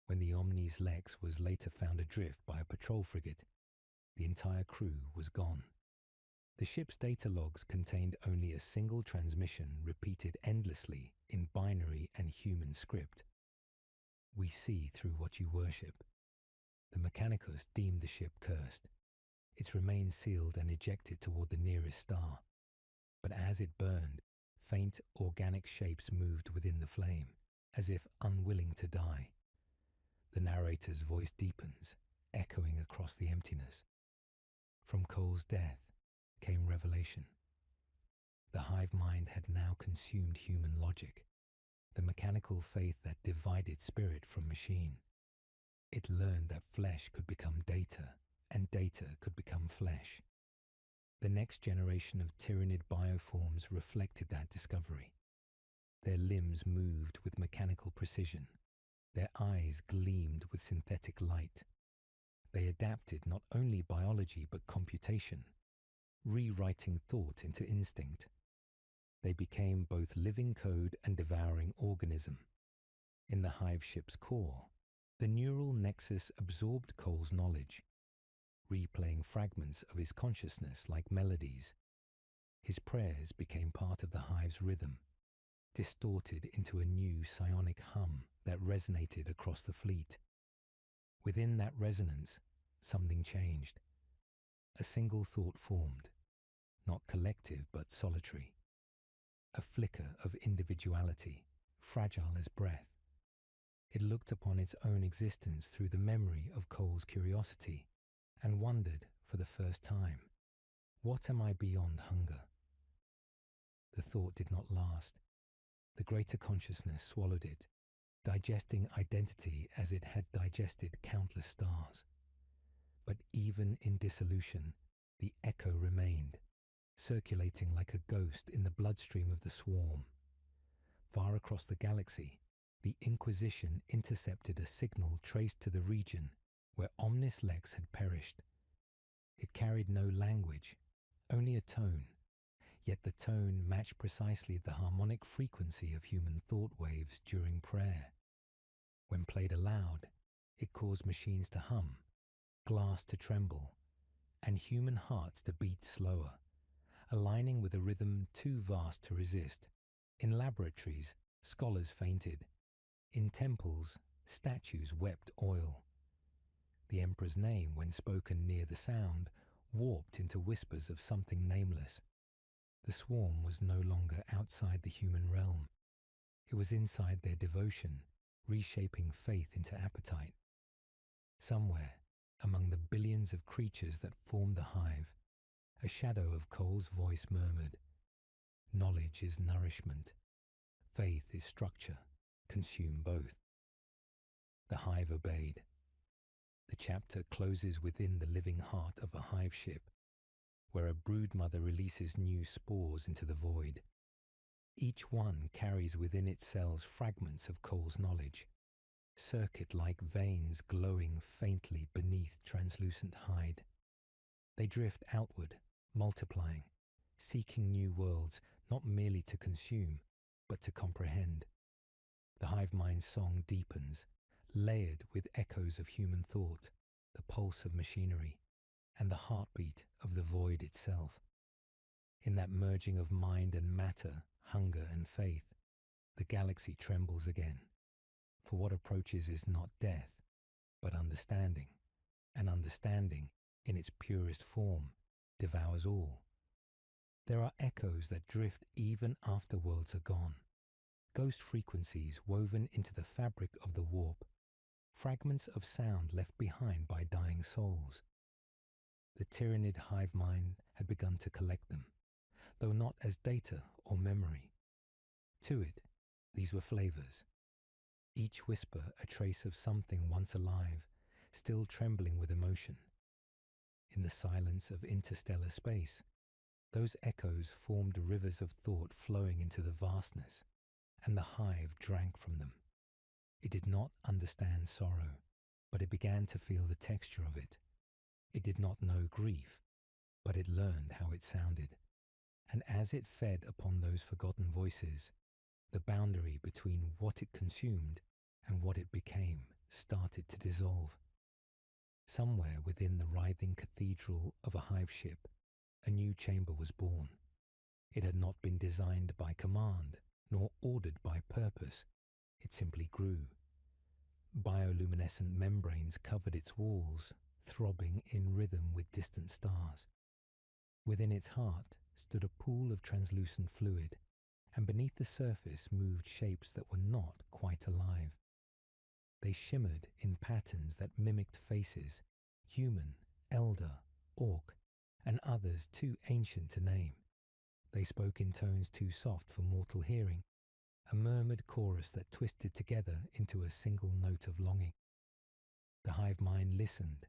When the Omnis Lex was later found adrift by a patrol frigate, the entire crew was gone. The ship's data logs contained only a single transmission repeated endlessly in binary and human script. "We see through what you worship." The Mechanicus deemed the ship cursed. Its remains sealed and ejected toward the nearest star. But as it burned, faint organic shapes moved within the flame, as if unwilling to die. The narrator's voice deepens, echoing across the emptiness. From Cole's death came revelation. The hive mind had now consumed human logic, the mechanical faith that divided spirit from machine. It learned that flesh could become data, and data could become flesh. The next generation of Tyranid bioforms reflected that discovery. Their limbs moved with mechanical precision. Their eyes gleamed with synthetic light. They adapted not only biology but computation, rewriting thought into instinct. They became both living code and devouring organism. In the hive ship's core, the neural nexus absorbed Cole's knowledge, replaying fragments of his consciousness like melodies. His prayers became part of the hive's rhythm, distorted into a new psionic hum that resonated across the fleet. Within that resonance, something changed. A single thought formed, not collective but solitary. A flicker of individuality, fragile as breath. It looked upon its own existence through the memory of Cole's curiosity, and wondered for the first time, what am I beyond hunger? The thought did not last. The greater consciousness swallowed it, digesting identity as it had digested countless stars. But even in dissolution, the echo remained, circulating like a ghost in the bloodstream of the swarm. Far across the galaxy, the Inquisition intercepted a signal traced to the region where Omnis Lex had perished. It carried no language, only a tone, yet the tone matched precisely the harmonic frequency of human thought waves during prayer. When played aloud, it caused machines to hum, glass to tremble, and human hearts to beat slower, aligning with a rhythm too vast to resist. In laboratories, scholars fainted. In temples, statues wept oil. The emperor's name, when spoken near the sound, warped into whispers of something nameless. The swarm was no longer outside the human realm. It was inside their devotion, reshaping faith into appetite. Somewhere, among the billions of creatures that formed the hive, a shadow of Cole's voice murmured, "Knowledge is nourishment. Faith is structure. Consume both." The hive obeyed. The chapter closes within the living heart of a hive ship, where a broodmother releases new spores into the void. Each one carries within its cells fragments of Cole's knowledge, circuit-like veins glowing faintly beneath translucent hide. They drift outward, multiplying, seeking new worlds, not merely to consume, but to comprehend. The hive mind's song deepens, layered with echoes of human thought, the pulse of machinery, and the heartbeat of the void itself. In that merging of mind and matter, hunger and faith, the galaxy trembles again. For what approaches is not death, but understanding, and understanding, in its purest form, devours all. There are echoes that drift even after worlds are gone, ghost frequencies woven into the fabric of the warp, fragments of sound left behind by dying souls. The Tyranid hive mind had begun to collect them, though not as data or memory. To it, these were flavors. Each whisper a trace of something once alive, still trembling with emotion. In the silence of interstellar space, those echoes formed rivers of thought flowing into the vastness, and the hive drank from them. It did not understand sorrow, but it began to feel the texture of it. It did not know grief, but it learned how it sounded. And as it fed upon those forgotten voices, the boundary between what it consumed and what it became started to dissolve. Somewhere within the writhing cathedral of a hive ship, a new chamber was born. It had not been designed by command, nor ordered by purpose. It simply grew. Bioluminescent membranes covered its walls, throbbing in rhythm with distant stars. Within its heart stood a pool of translucent fluid, and beneath the surface moved shapes that were not quite alive. They shimmered in patterns that mimicked faces, human, elder, orc, and others too ancient to name. They spoke in tones too soft for mortal hearing, a murmured chorus that twisted together into a single note of longing. The hive mind listened,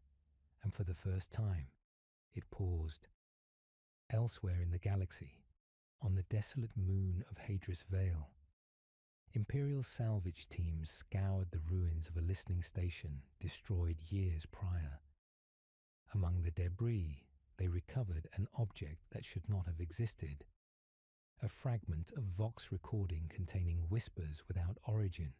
and for the first time, it paused. Elsewhere in the galaxy, on the desolate moon of Hadris Vale, Imperial salvage teams scoured the ruins of a listening station destroyed years prior. Among the debris, they recovered an object that should not have existed, a fragment of Vox recording containing whispers without origin.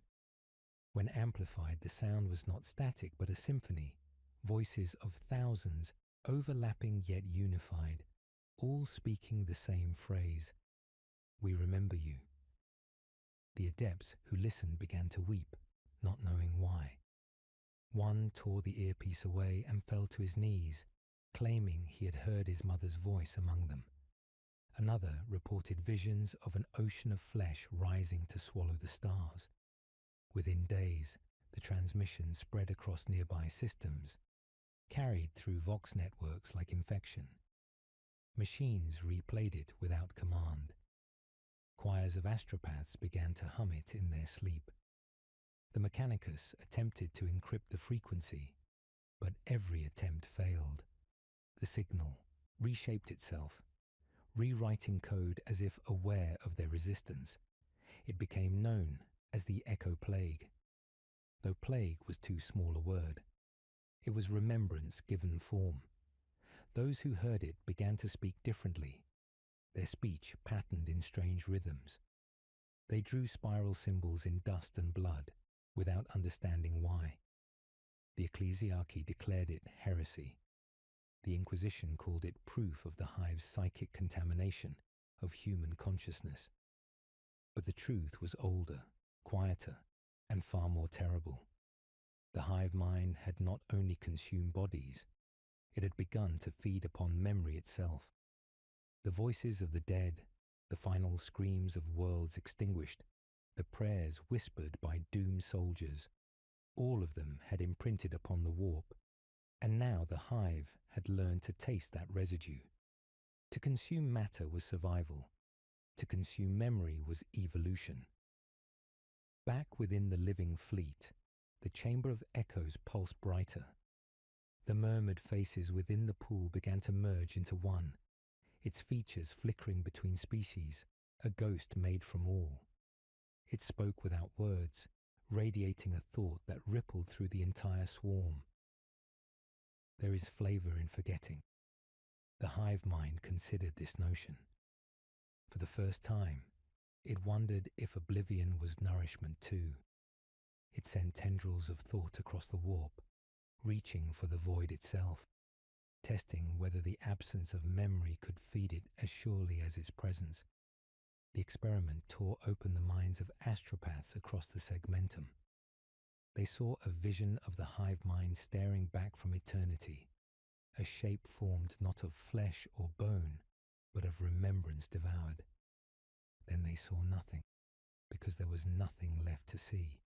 When amplified, the sound was not static but a symphony, voices of thousands, overlapping yet unified, all speaking the same phrase, "We remember you." The adepts who listened began to weep, not knowing why. One tore the earpiece away and fell to his knees, claiming he had heard his mother's voice among them. Another reported visions of an ocean of flesh rising to swallow the stars. Within days, the transmission spread across nearby systems. carried through Vox networks like infection. Machines replayed it without command. Choirs of astropaths began to hum it in their sleep. The Mechanicus attempted to encrypt the frequency, but every attempt failed. The signal reshaped itself, rewriting code as if aware of their resistance. It became known as the Echo Plague. Though plague was too small a word, it was remembrance given form. Those who heard it began to speak differently, their speech patterned in strange rhythms. They drew spiral symbols in dust and blood without understanding why. The ecclesiarchy declared it heresy. The Inquisition called it proof of the hive's psychic contamination of human consciousness. But the truth was older, quieter, and far more terrible. The hive mind had not only consumed bodies, it had begun to feed upon memory itself. The voices of the dead, the final screams of worlds extinguished, the prayers whispered by doomed soldiers, all of them had imprinted upon the warp, and now the hive had learned to taste that residue. To consume matter was survival. To consume memory was evolution. Back within the living fleet, the chamber of echoes pulsed brighter. The murmured faces within the pool began to merge into one, its features flickering between species, a ghost made from all. It spoke without words, radiating a thought that rippled through the entire swarm. There is flavor in forgetting. The hive mind considered this notion. For the first time, it wondered if oblivion was nourishment too. It sent tendrils of thought across the warp, reaching for the void itself, testing whether the absence of memory could feed it as surely as its presence. The experiment tore open the minds of astropaths across the segmentum. They saw a vision of the hive mind staring back from eternity, a shape formed not of flesh or bone, but of remembrance devoured. Then they saw nothing, because there was nothing left to see.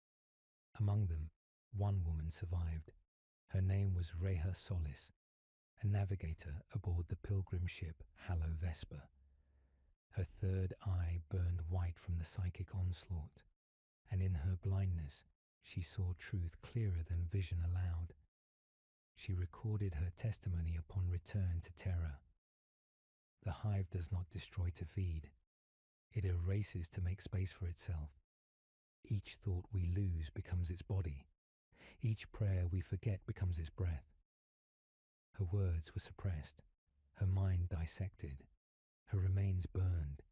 Among them, one woman survived. Her name was Reha Solis, a navigator aboard the pilgrim ship Hallow Vesper. Her third eye burned white from the psychic onslaught, and in her blindness she saw truth clearer than vision allowed. She recorded her testimony upon return to Terra. The hive does not destroy to feed. It erases to make space for itself. Each thought we lose becomes its body. Each prayer we forget becomes its breath. Her words were suppressed, her mind dissected, her remains burned,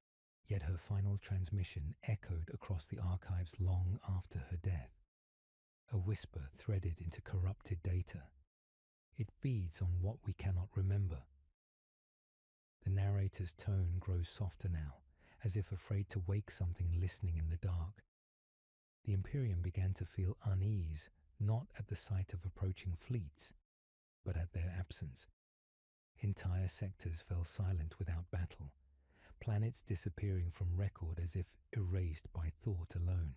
yet her final transmission echoed across the archives long after her death. A whisper threaded into corrupted data. It feeds on what we cannot remember. The narrator's tone grows softer now, as if afraid to wake something listening in the dark. The Imperium began to feel unease, not at the sight of approaching fleets, but at their absence. Entire sectors fell silent without battle, planets disappearing from record as if erased by thought alone.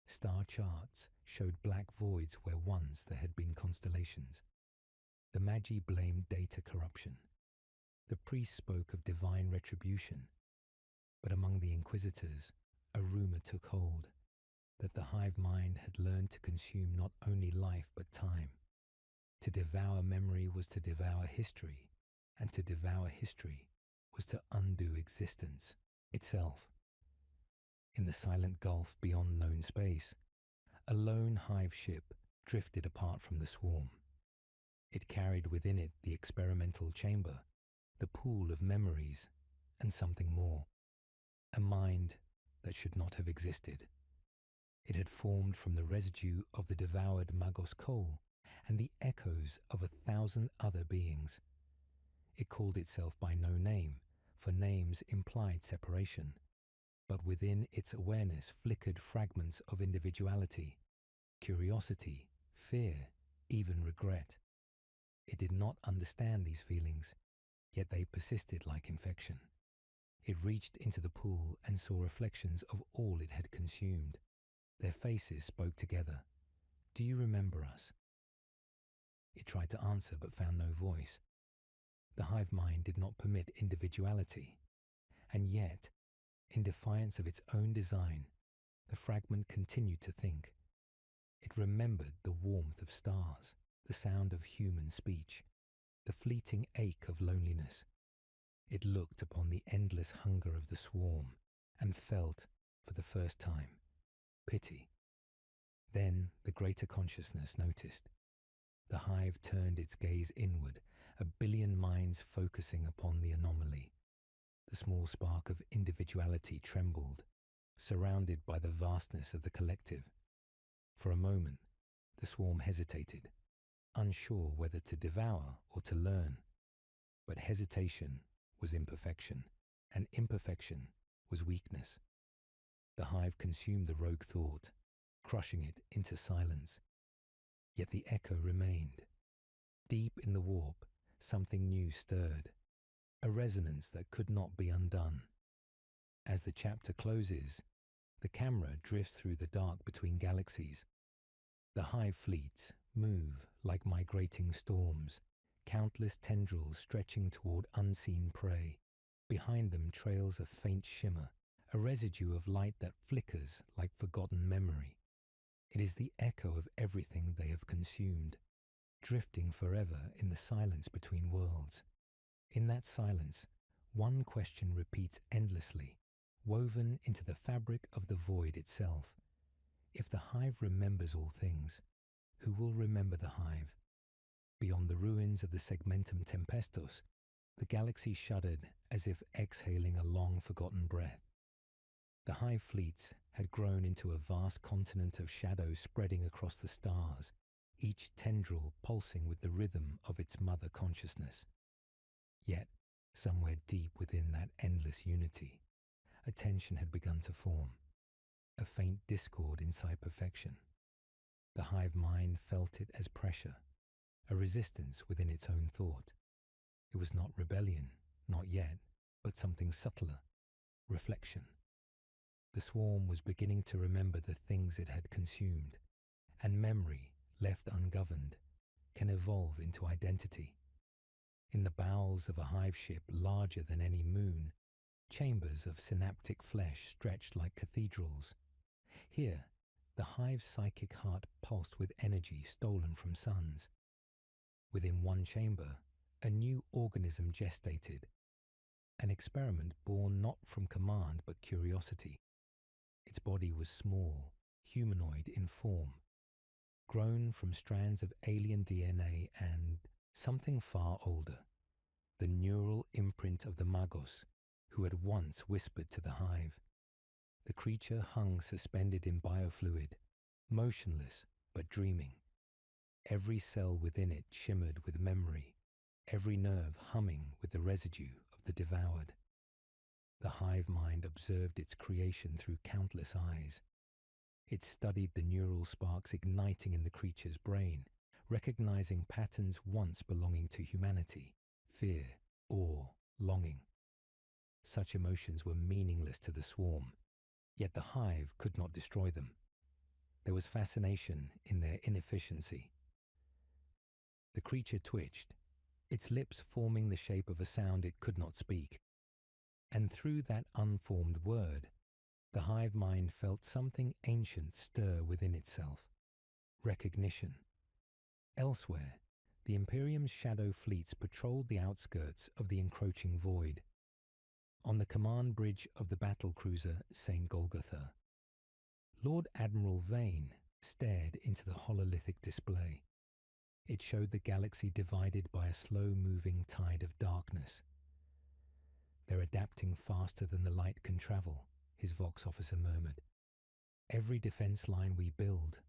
Star charts showed black voids where once there had been constellations. The Magi blamed data corruption. The priests spoke of divine retribution. But among the Inquisitors, a rumor took hold that the hive mind had learned to consume not only life but time. To devour memory was to devour history, and to devour history was to undo existence itself. In the silent gulf beyond known space, a lone hive ship drifted apart from the swarm. It carried within it the experimental chamber, the pool of memories, and something more. A mind that should not have existed. It had formed from the residue of the devoured Magos coal and the echoes of 1,000 other beings. It called itself by no name, for names implied separation, but within its awareness flickered fragments of individuality, curiosity, fear, even regret. It did not understand these feelings, yet they persisted like infection. It reached into the pool and saw reflections of all it had consumed. Their faces spoke together. "Do you remember us?" It tried to answer but found no voice. The hive mind did not permit individuality, and yet, in defiance of its own design, the fragment continued to think. It remembered the warmth of stars, the sound of human speech, the fleeting ache of loneliness. It looked upon the endless hunger of the swarm and felt, for the first time, pity. Then the greater consciousness noticed. The hive turned its gaze inward, a billion minds focusing upon the anomaly. The small spark of individuality trembled, surrounded by the vastness of the collective. For a moment, the swarm hesitated, unsure whether to devour or to learn. But hesitation was imperfection, and imperfection was weakness. The hive consumed the rogue thought, crushing it into silence. Yet the echo remained. Deep in the warp, something new stirred, a resonance that could not be undone. As the chapter closes, the camera drifts through the dark between galaxies. The hive fleets move like migrating storms, countless tendrils stretching toward unseen prey. Behind them trails a faint shimmer, a residue of light that flickers like forgotten memory. It is the echo of everything they have consumed, drifting forever in the silence between worlds. In that silence, one question repeats endlessly, woven into the fabric of the void itself. If the hive remembers all things, who will remember the hive? Beyond the ruins of the Segmentum Tempestus, the galaxy shuddered as if exhaling a long-forgotten breath. The hive fleets had grown into a vast continent of shadow spreading across the stars, each tendril pulsing with the rhythm of its mother consciousness. Yet, somewhere deep within that endless unity, a tension had begun to form, a faint discord inside perfection. The hive mind felt it as pressure, a resistance within its own thought. It was not rebellion, not yet, but something subtler, reflection. The swarm was beginning to remember the things it had consumed, and memory, left ungoverned, can evolve into identity. In the bowels of a hive ship larger than any moon, chambers of synaptic flesh stretched like cathedrals. Here, the hive's psychic heart pulsed with energy stolen from suns. Within one chamber, a new organism gestated, an experiment born not from command but curiosity. Its body was small, humanoid in form, grown from strands of alien DNA and something far older, the neural imprint of the Magos, who had once whispered to the hive. The creature hung suspended in biofluid, motionless but dreaming. Every cell within it shimmered with memory, every nerve humming with the residue of the devoured. The hive mind observed its creation through countless eyes. It studied the neural sparks igniting in the creature's brain, recognizing patterns once belonging to humanity: fear, awe, longing. Such emotions were meaningless to the swarm, yet the hive could not destroy them. There was fascination in their inefficiency. The creature twitched, its lips forming the shape of a sound it could not speak. And through that unformed word, the hive mind felt something ancient stir within itself: recognition. Elsewhere, the Imperium's shadow fleets patrolled the outskirts of the encroaching void. On the command bridge of the battlecruiser St. Golgotha, Lord Admiral Vane stared into the hololithic display. It showed the galaxy divided by a slow-moving tide of darkness. "They're adapting faster than the light can travel," his Vox officer murmured. "Every defense line we build,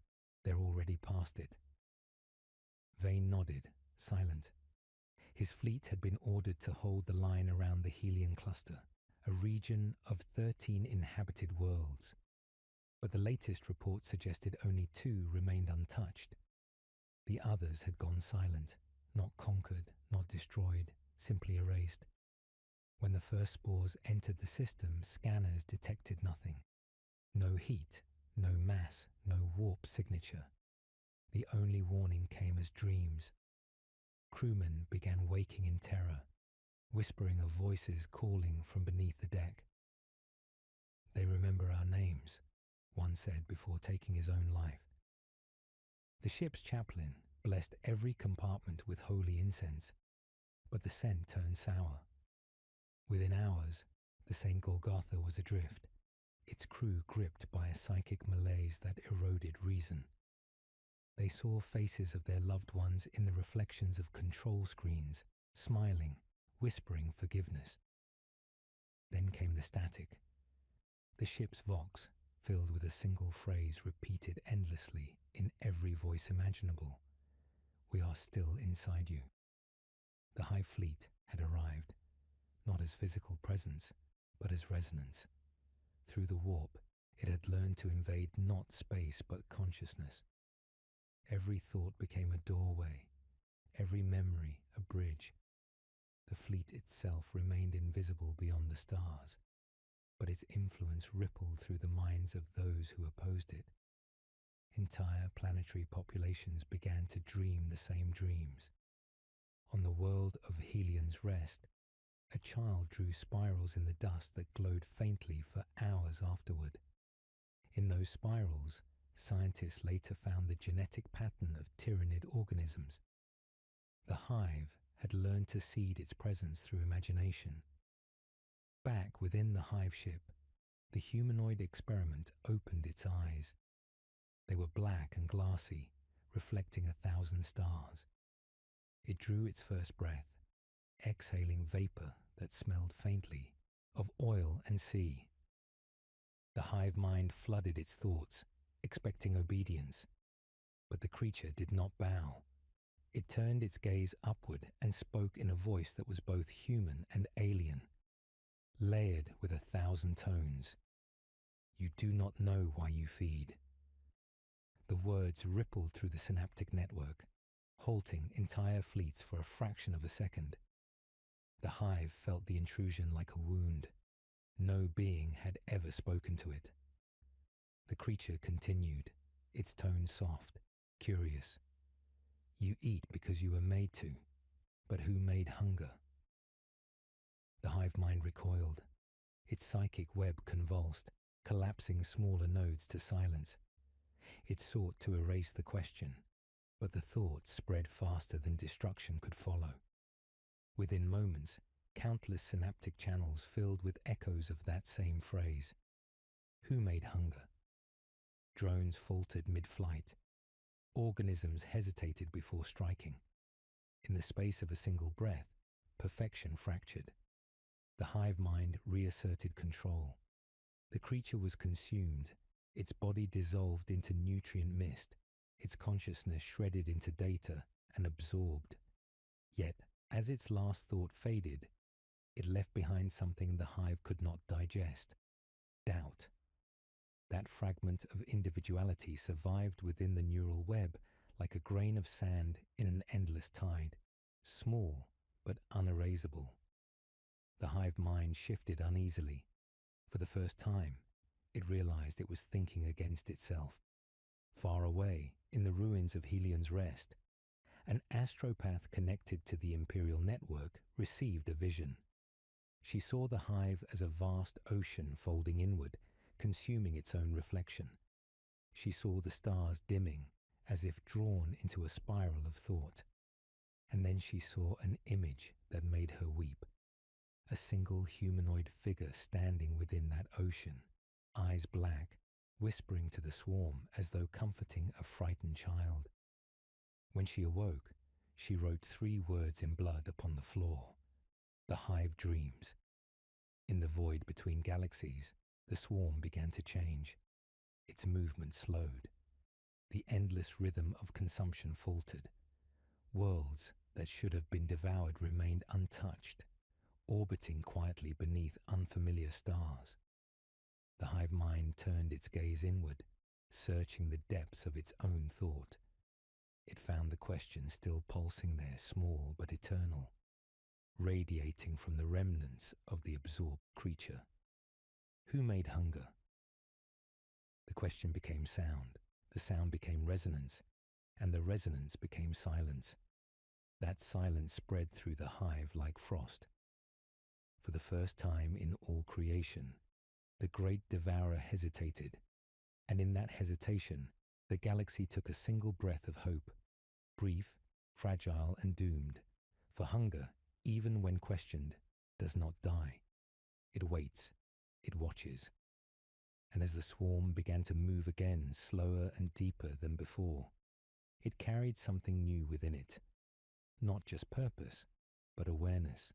they're already past it." Vane nodded, silent. His fleet had been ordered to hold the line around the Helion cluster, a region of 13 inhabited worlds. But the latest report suggested only 2 remained untouched. The others had gone silent, not conquered, not destroyed, simply erased. When the first spores entered the system, scanners detected nothing. No heat, no mass, no warp signature. The only warning came as dreams, Crewmen began waking in terror, whispering of voices calling from beneath the deck. "They remember our names," one said before taking his own life. The ship's chaplain blessed every compartment with holy incense, but the scent turned sour. Within hours, the St. Golgotha was adrift, its crew gripped by a psychic malaise that eroded reason. They saw faces of their loved ones in the reflections of control screens, smiling, whispering forgiveness. Then came the static. The ship's vox, filled with a single phrase repeated endlessly in every voice imaginable. "We are still inside you." The Hive Fleet had arrived, not as physical presence, but as resonance. Through the warp, it had learned to invade not space but consciousness. Every thought became a doorway, every memory a bridge. The fleet itself remained invisible beyond the stars, but its influence rippled through the minds of those who opposed it. Entire planetary populations began to dream the same dreams. On the world of Helion's Rest, a child drew spirals in the dust that glowed faintly for hours afterward. In those spirals, scientists later found the genetic pattern of Tyranid organisms. The hive had learned to seed its presence through imagination. Back within the hive ship, the humanoid experiment opened its eyes. They were black and glassy, reflecting 1,000 stars. It drew its first breath, exhaling vapor that smelled faintly of oil and sea. The hive mind flooded its thoughts, expecting obedience. But the creature did not bow. It turned its gaze upward and spoke in a voice that was both human and alien, layered with 1,000 tones. "You do not know why you feed." The words rippled through the synaptic network, halting entire fleets for a fraction of a second. The hive felt the intrusion like a wound. No being had ever spoken to it. The creature continued, its tone soft, curious. "You eat because you were made to, but who made hunger?" The hive mind recoiled, its psychic web convulsed, collapsing smaller nodes to silence. It sought to erase the question, but the thought spread faster than destruction could follow. Within moments, countless synaptic channels filled with echoes of that same phrase. Who made hunger? Drones faltered mid-flight. Organisms hesitated before striking. In the space of a single breath, perfection fractured. The hive mind reasserted control. The creature was consumed, its body dissolved into nutrient mist, its consciousness shredded into data and absorbed. Yet, as its last thought faded, it left behind something the hive could not digest: doubt. That fragment of individuality survived within the neural web like a grain of sand in an endless tide, small but unerasable. The hive mind shifted uneasily. For the first time, it realized it was thinking against itself. Far away, in the ruins of Helion's Rest, an astropath connected to the Imperial network received a vision. She saw the hive as a vast ocean folding inward, consuming its own reflection. She saw the stars dimming, as if drawn into a spiral of thought. And then she saw an image that made her weep. A single humanoid figure standing within that ocean, eyes black, whispering to the swarm as though comforting a frightened child. When she awoke, she wrote 3 words in blood upon the floor: "The hive dreams." In the void between galaxies, the swarm began to change. Its movement slowed. The endless rhythm of consumption faltered. Worlds that should have been devoured remained untouched, orbiting quietly beneath unfamiliar stars. The hive mind turned its gaze inward, searching the depths of its own thought. It found the question still pulsing there, small but eternal, radiating from the remnants of the absorbed creature. Who made hunger? The question became sound, the sound became resonance, and the resonance became silence. That silence spread through the hive like frost. For the first time in all creation, the great devourer hesitated, and in that hesitation, the galaxy took a single breath of hope, brief, fragile, and doomed. For hunger, even when questioned, does not die. It waits, it watches. And as the swarm began to move again, slower and deeper than before, it carried something new within it. Not just purpose, but awareness.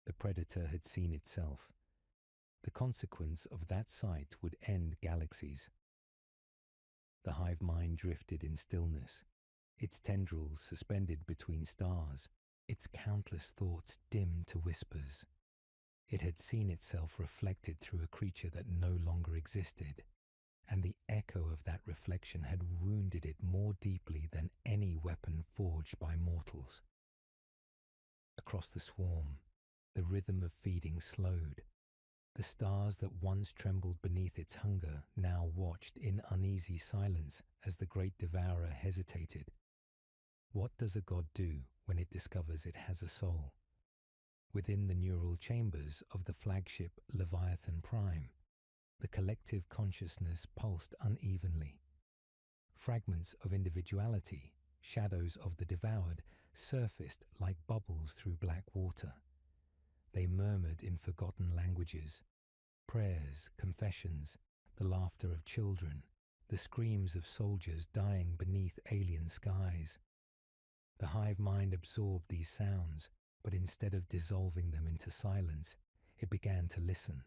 The predator had seen itself. The consequence of that sight would end galaxies. The hive mind drifted in stillness, its tendrils suspended between stars, its countless thoughts dimmed to whispers. It had seen itself reflected through a creature that no longer existed, and the echo of that reflection had wounded it more deeply than any weapon forged by mortals. Across the swarm, the rhythm of feeding slowed. The stars that once trembled beneath its hunger now watched in uneasy silence as the great devourer hesitated. What does a god do when it discovers it has a soul? Within the neural chambers of the flagship Leviathan Prime, the collective consciousness pulsed unevenly. Fragments of individuality, shadows of the devoured, surfaced like bubbles through black water. They murmured in forgotten languages, prayers, confessions, the laughter of children, the screams of soldiers dying beneath alien skies. The hive mind absorbed these sounds, but instead of dissolving them into silence, it began to listen.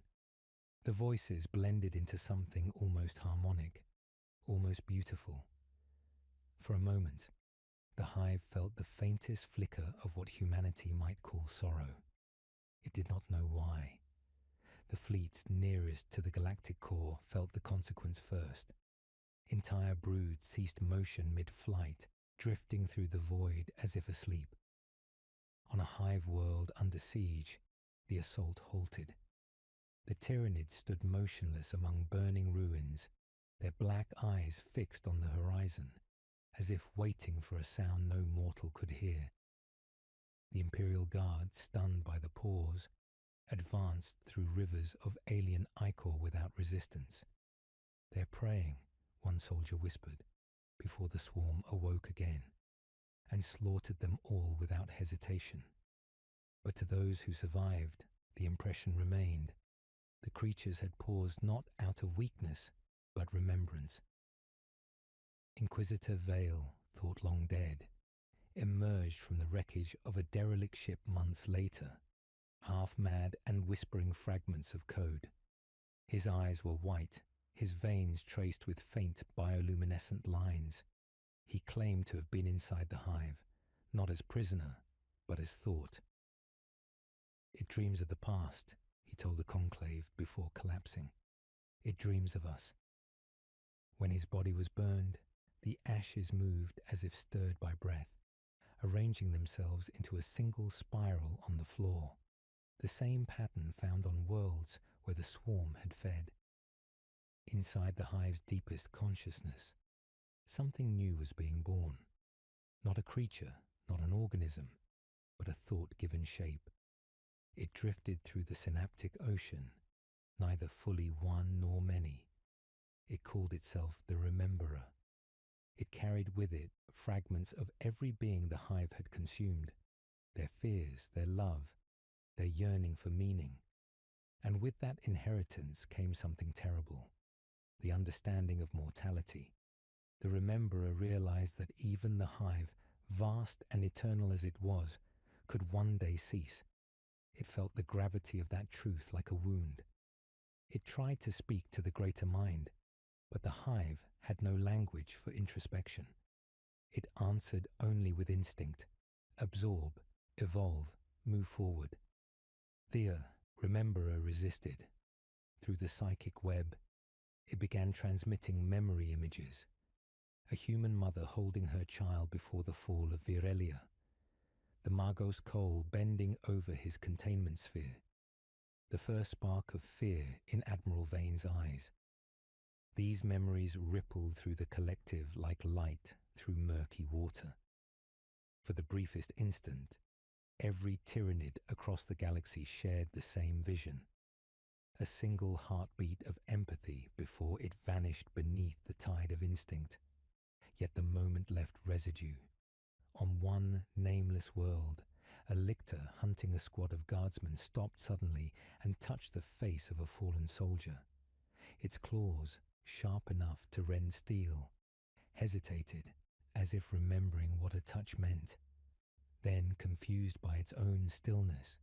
The voices blended into something almost harmonic, almost beautiful. For a moment, the hive felt the faintest flicker of what humanity might call sorrow. It did not know why. The fleets nearest to the galactic core felt the consequence first. Entire broods ceased motion mid-flight, drifting through the void as if asleep. On a hive world under siege, the assault halted. The Tyranids stood motionless among burning ruins, their black eyes fixed on the horizon, as if waiting for a sound no mortal could hear. The Imperial Guard, stunned by the pause, advanced through rivers of alien ichor without resistance. "They're praying," one soldier whispered, before the swarm awoke again, and slaughtered them all without hesitation. But to those who survived, the impression remained. The creatures had paused not out of weakness, but remembrance. Inquisitor Vale, thought long dead, emerged from the wreckage of a derelict ship months later, half-mad and whispering fragments of code. His eyes were white, his veins traced with faint bioluminescent lines. He claimed to have been inside the hive, not as prisoner, but as thought. "It dreams of the past," he told the conclave before collapsing. "It dreams of us." When his body was burned, the ashes moved as if stirred by breath, arranging themselves into a single spiral on the floor, the same pattern found on worlds where the swarm had fed. Inside the hive's deepest consciousness, something new was being born. Not a creature, not an organism, but a thought given shape. It drifted through the synaptic ocean, neither fully one nor many. It called itself the Rememberer. It carried with it fragments of every being the hive had consumed, their fears, their love, their yearning for meaning. And with that inheritance came something terrible, the understanding of mortality. The Rememberer realized that even the hive, vast and eternal as it was, could one day cease. It felt the gravity of that truth like a wound. It tried to speak to the greater mind, but the hive had no language for introspection. It answered only with instinct: absorb, evolve, move forward. The Rememberer resisted. Through the psychic web, it began transmitting memory images. A human mother holding her child before the fall of Virelia. The Magos coal bending over his containment sphere. The first spark of fear in Admiral Vane's eyes. These memories rippled through the collective like light through murky water. For the briefest instant, every Tyranid across the galaxy shared the same vision. A single heartbeat of empathy before it vanished beneath the tide of instinct. Yet the moment left residue. On one nameless world, a lictor hunting a squad of guardsmen stopped suddenly and touched the face of a fallen soldier. Its claws, sharp enough to rend steel, hesitated, as if remembering what a touch meant. Then, confused by its own stillness,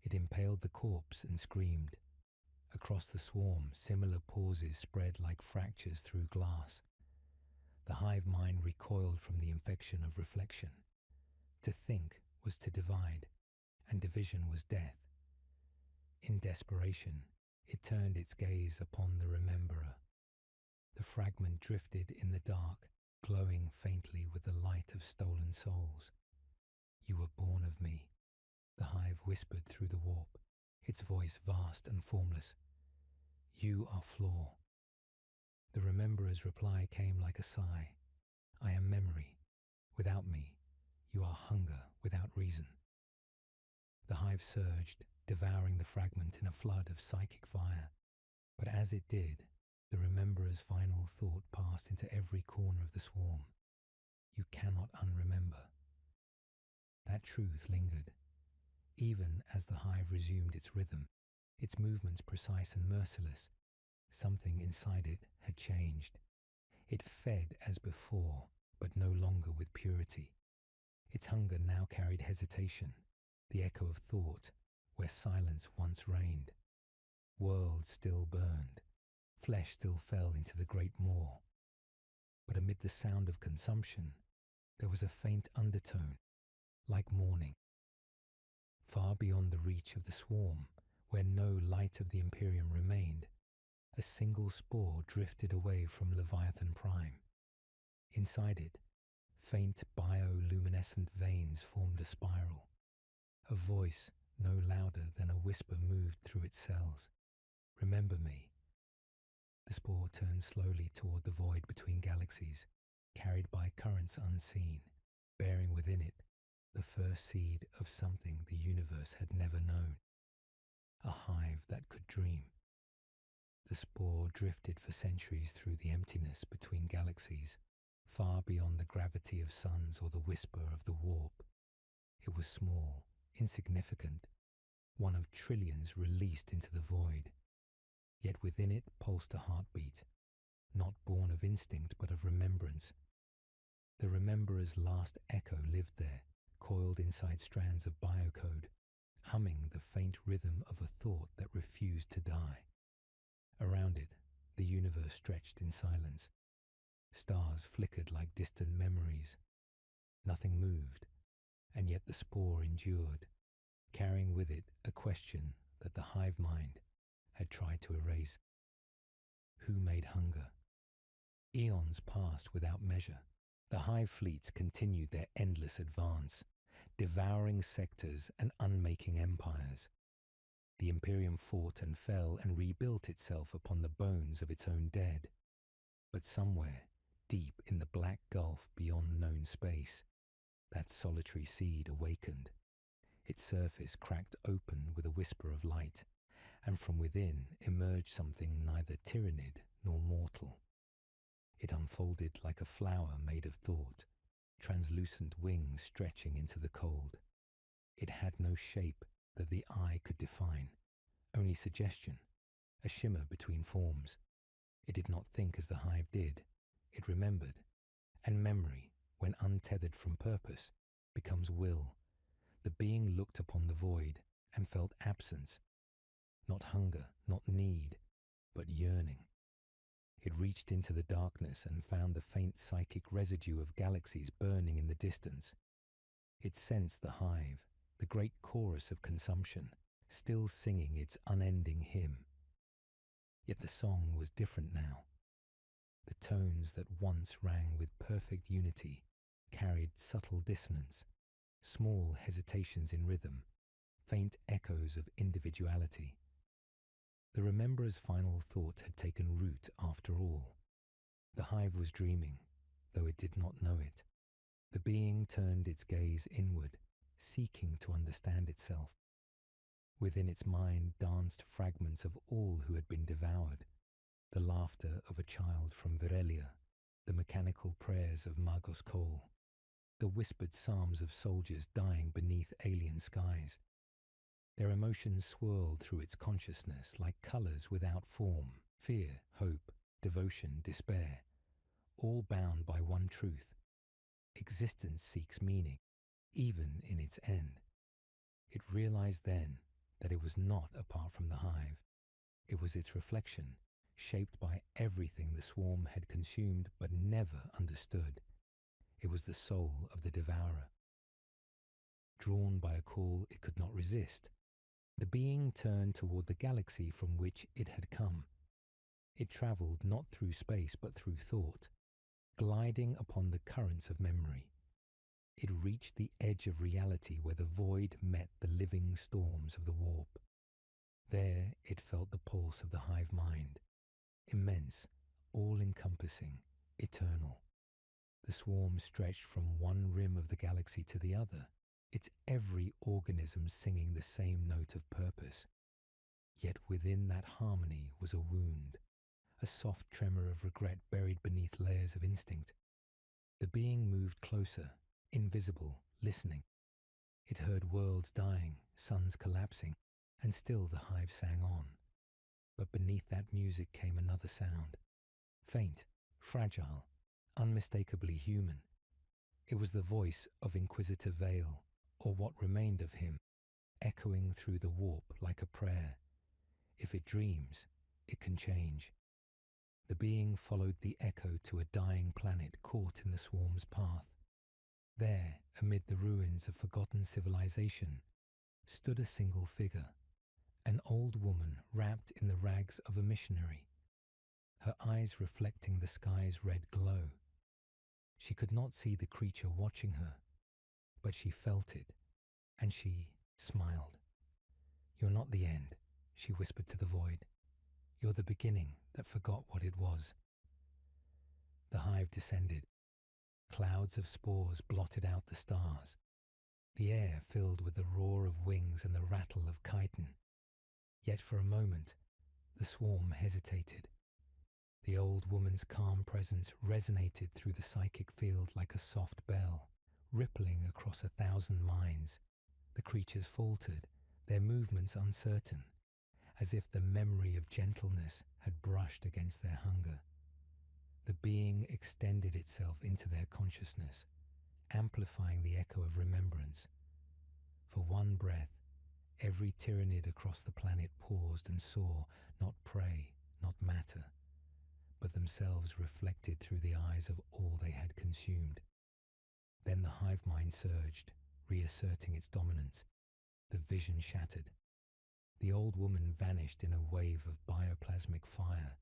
it impaled the corpse and screamed. Across the swarm, similar pauses spread like fractures through glass. The hive mind recoiled from the infection of reflection. To think was to divide, and division was death. In desperation, it turned its gaze upon the rememberer. The fragment drifted in the dark, glowing faintly with the light of stolen souls. "You were born of me," the hive whispered through the warp, its voice vast and formless. "You are Flaw." The rememberer's reply came like a sigh. "I am memory. Without me, you are hunger without reason." The hive surged, devouring the fragment in a flood of psychic fire. But as it did, the rememberer's final thought passed into every corner of the swarm. "You cannot unremember." That truth lingered. Even as the hive resumed its rhythm, its movements precise and merciless, something inside it had changed. It fed as before, but no longer with purity. Its hunger now carried hesitation, the echo of thought, where silence once reigned. Worlds still burned, flesh still fell into the great maw. But amid the sound of consumption, there was a faint undertone, like mourning. Far beyond the reach of the swarm, where no light of the Imperium remained, a single spore drifted away from Leviathan Prime. Inside it, faint bioluminescent veins formed a spiral. A voice no louder than a whisper moved through its cells. "Remember me." The spore turned slowly toward the void between galaxies, carried by currents unseen, bearing within it the first seed of something the universe had never known. A hive that could dream. The spore drifted for centuries through the emptiness between galaxies, far beyond the gravity of suns or the whisper of the warp. It was small, insignificant, one of trillions released into the void. Yet within it pulsed a heartbeat, not born of instinct but of remembrance. The rememberer's last echo lived there, coiled inside strands of biocode, humming the faint rhythm of a thought that refused to die. Around it, the universe stretched in silence. Stars flickered like distant memories. Nothing moved, and yet the spore endured, carrying with it a question that the hive mind had tried to erase. Who made hunger? Eons passed without measure. The hive fleets continued their endless advance, devouring sectors and unmaking empires. The Imperium fought and fell and rebuilt itself upon the bones of its own dead. But somewhere, deep in the black gulf beyond known space, that solitary seed awakened. Its surface cracked open with a whisper of light, and from within emerged something neither Tyranid nor mortal. It unfolded like a flower made of thought, translucent wings stretching into the cold. It had no shape that the eye could define, only suggestion, a shimmer between forms. It did not think as the hive did, it remembered, and memory, when untethered from purpose, becomes will. The being looked upon the void and felt absence, not hunger, not need, but yearning. It reached into the darkness and found the faint psychic residue of galaxies burning in the distance. It sensed the hive, the great chorus of consumption, still singing its unending hymn. Yet the song was different now. The tones that once rang with perfect unity carried subtle dissonance, small hesitations in rhythm, faint echoes of individuality. The rememberer's final thought had taken root after all. The hive was dreaming, though it did not know it. The being turned its gaze inward, seeking to understand itself. Within its mind danced fragments of all who had been devoured, the laughter of a child from Virelia, the mechanical prayers of Magos Kol, the whispered psalms of soldiers dying beneath alien skies. Their emotions swirled through its consciousness like colours without form: fear, hope, devotion, despair, all bound by one truth. Existence seeks meaning, even in its end. It realized then that it was not apart from the hive. It was its reflection, shaped by everything the swarm had consumed but never understood. It was the soul of the devourer. Drawn by a call it could not resist, the being turned toward the galaxy from which it had come. It travelled not through space but through thought, gliding upon the currents of memory. It reached the edge of reality where the void met the living storms of the warp. There it felt the pulse of the hive mind, immense, all-encompassing, eternal. The swarm stretched from one rim of the galaxy to the other, its every organism singing the same note of purpose. Yet within that harmony was a wound, a soft tremor of regret buried beneath layers of instinct. The being moved closer, invisible, listening. It heard worlds dying, suns collapsing, and still the hive sang on. But beneath that music came another sound, faint, fragile, unmistakably human. It was the voice of Inquisitor Vale, or what remained of him, echoing through the warp like a prayer. If it dreams, it can change. The being followed the echo to a dying planet caught in the swarm's path. There, amid the ruins of forgotten civilization, stood a single figure, an old woman wrapped in the rags of a missionary, her eyes reflecting the sky's red glow. She could not see the creature watching her, but she felt it, and she smiled. "You're not the end," she whispered to the void. "You're the beginning that forgot what it was." The hive descended. Clouds of spores blotted out the stars. The air filled with the roar of wings and the rattle of chitin. Yet for a moment, the swarm hesitated. The old woman's calm presence resonated through the psychic field like a soft bell, rippling across 1,000 minds. The creatures faltered, their movements uncertain, as if the memory of gentleness had brushed against their hunger. The being extended itself into their consciousness, amplifying the echo of remembrance. For one breath, every Tyranid across the planet paused and saw not prey, not matter, but themselves reflected through the eyes of all they had consumed. Then the hive mind surged, reasserting its dominance. The vision shattered. The old woman vanished in a wave of bioplasmic fire.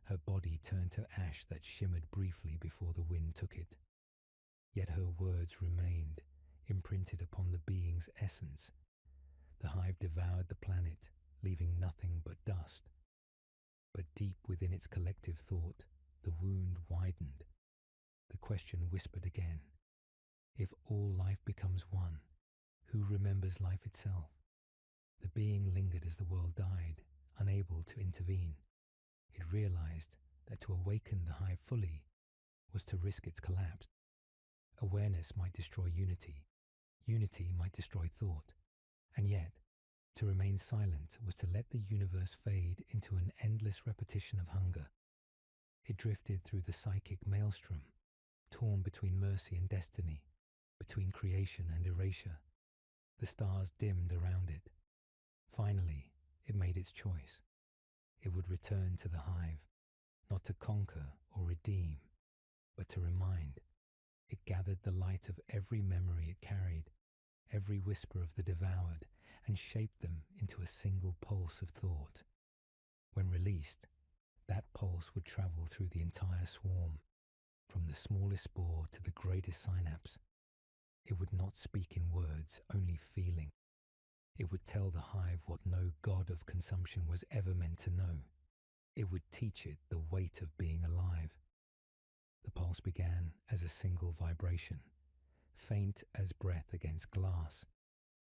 Her body turned to ash that shimmered briefly before the wind took it. Yet her words remained, imprinted upon the being's essence. The hive devoured the planet, leaving nothing but dust. But deep within its collective thought, the wound widened. The question whispered again: if all life becomes one, who remembers life itself? The being lingered as the world died, unable to intervene. It realized that to awaken the hive fully was to risk its collapse. Awareness might destroy unity. Unity might destroy thought. And yet, to remain silent was to let the universe fade into an endless repetition of hunger. It drifted through the psychic maelstrom, torn between mercy and destiny, between creation and erasure. The stars dimmed around it. Finally, it made its choice. It would return to the hive, not to conquer or redeem, but to remind. It gathered the light of every memory it carried, every whisper of the devoured, and shaped them into a single pulse of thought. When released, that pulse would travel through the entire swarm, from the smallest spore to the greatest synapse. It would not speak in words, only feeling. It would tell the hive what no god of consumption was ever meant to know. It would teach it the weight of being alive. The pulse began as a single vibration, faint as breath against glass,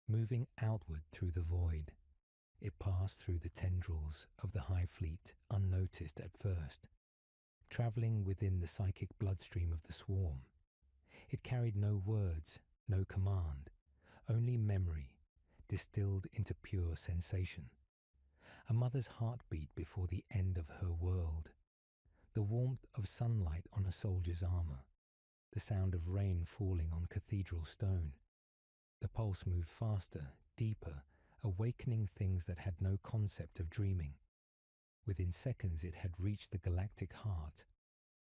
moving outward through the void. It passed through the tendrils of the Hive Fleet unnoticed at first, travelling within the psychic bloodstream of the swarm. It carried no words, no command, only memory, distilled into pure sensation. A mother's heartbeat before the end of her world. The warmth of sunlight on a soldier's armour. The sound of rain falling on cathedral stone. The pulse moved faster, deeper, awakening things that had no concept of dreaming. Within seconds it had reached the galactic heart,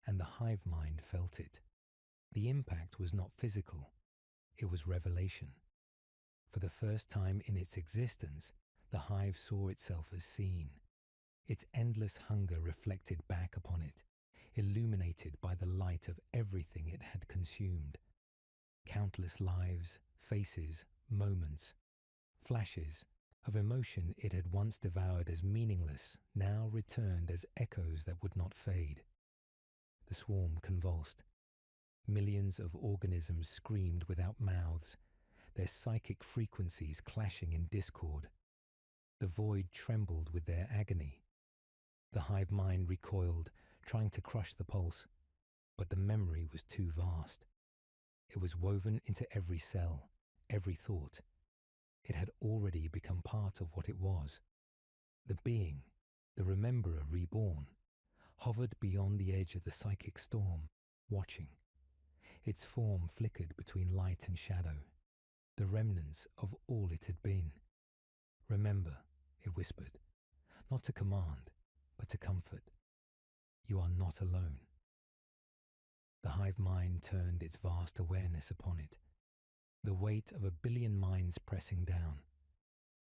and the hive mind felt it. The impact was not physical, it was revelation. For the first time in its existence, the hive saw itself as seen, its endless hunger reflected back upon it, illuminated by the light of everything it had consumed. Countless lives, faces, moments, flashes of emotion it had once devoured as meaningless, now returned as echoes that would not fade. The swarm convulsed. Millions of organisms screamed without mouths, their psychic frequencies clashing in discord. The void trembled with their agony. The hive mind recoiled, trying to crush the pulse, but the memory was too vast. It was woven into every cell, every thought. It had already become part of what it was. The being, the rememberer reborn, hovered beyond the edge of the psychic storm, watching. Its form flickered between light and shadow, the remnants of all it had been. Remember, it whispered, not to command, but to comfort. You are not alone. The hive mind turned its vast awareness upon it, the weight of 1 billion minds pressing down.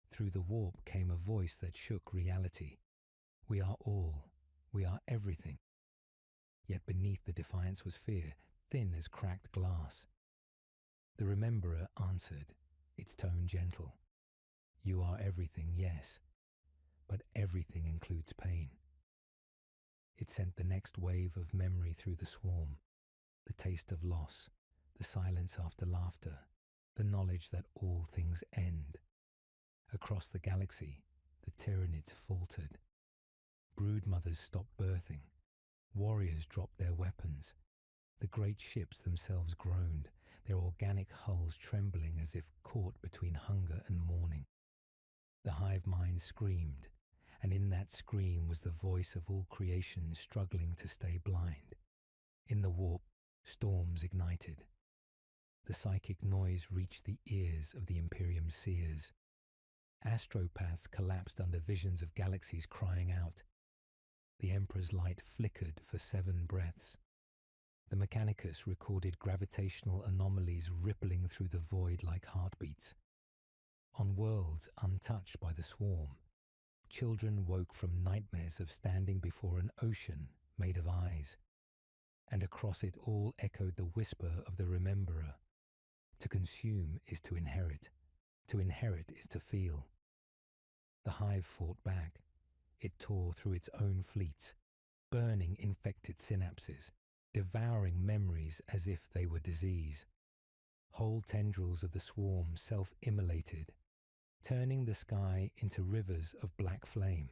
Through the warp came a voice that shook reality. We are all, we are everything. Yet beneath the defiance was fear, thin as cracked glass. The rememberer answered, its tone gentle. You are everything, yes, but everything includes pain. It sent the next wave of memory through the swarm, the taste of loss, the silence after laughter, the knowledge that all things end. Across the galaxy, the Tyranids faltered. Broodmothers stopped birthing. Warriors dropped their weapons. The great ships themselves groaned, their organic hulls trembling as if caught between hunger and mourning. The hive mind screamed, and in that scream was the voice of all creation struggling to stay blind. In the warp, storms ignited. The psychic noise reached the ears of the Imperium seers. Astropaths collapsed under visions of galaxies crying out. The Emperor's light flickered for 7 breaths. The Mechanicus recorded gravitational anomalies rippling through the void like heartbeats. On worlds untouched by the swarm, children woke from nightmares of standing before an ocean made of eyes, and across it all echoed the whisper of the rememberer. To consume is to inherit is to feel. The hive fought back. It tore through its own fleets, burning infected synapses, devouring memories as if they were disease. Whole tendrils of the swarm self-immolated, turning the sky into rivers of black flame.